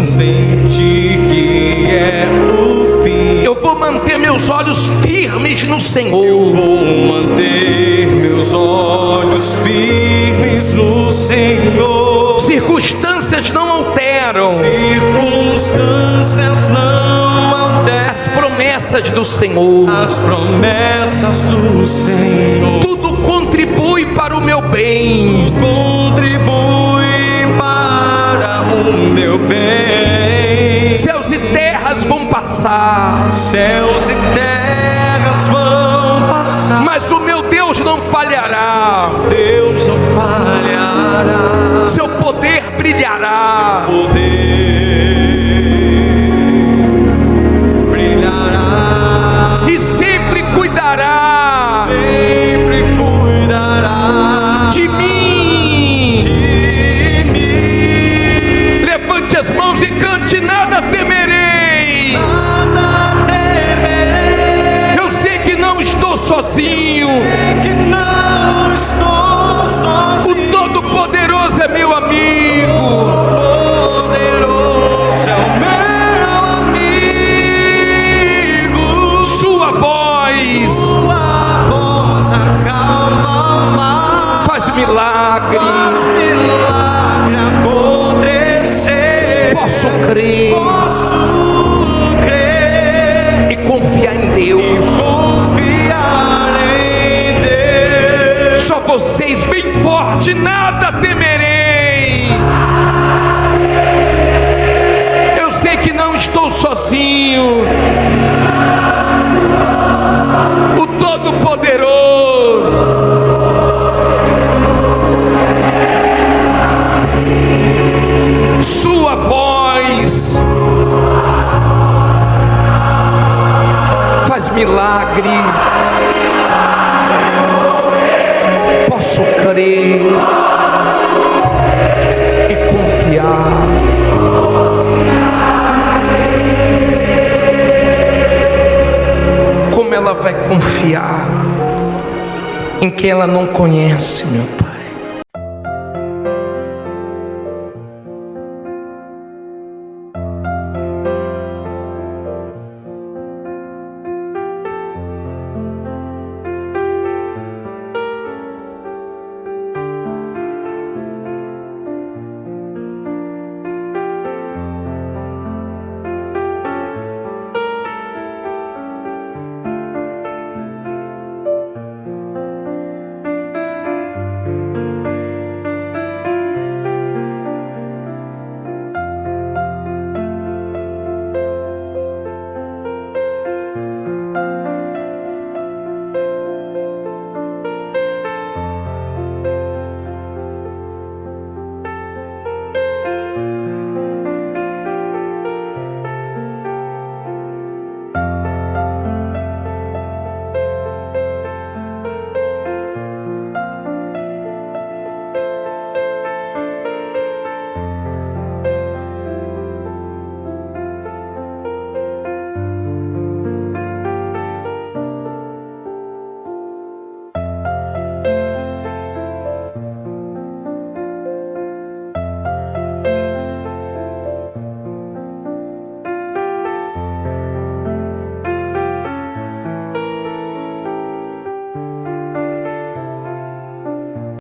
eu vou manter meus olhos firmes no Senhor. Eu vou manter meus olhos firmes no Senhor. Circunstâncias não alteram. Circunstâncias não alteram As promessas do Senhor. as promessas do Senhor. Tudo contribui para o meu bem. Contribui para o meu bem. Céus e terras vão passar, Céus e terras vão passar, mas o meu Deus não falhará. Deus não falha. brilhará, seu poder brilhará, brilhará, e sempre cuidará sempre cuidará de mim. de mim. Levante as mãos e cante: nada temerei. Nada temerei, Eu sei que não estou sozinho. que não estou O sozinho. Todo-Poderoso é meu amigo. Poderoso é o meu amigo. Sua voz Sua voz acalma o mar, faz milagre. faz milagre acontecer. Posso crer Posso crer e confiar em e Deus. confiar em Deus. Só vocês bem forte: nada temerei. Eu sei que não estou sozinho. O Todo-Poderoso sua voz faz milagre. Posso crer e confiar. Como ela vai confiar em quem ela não conhece, meu Pai?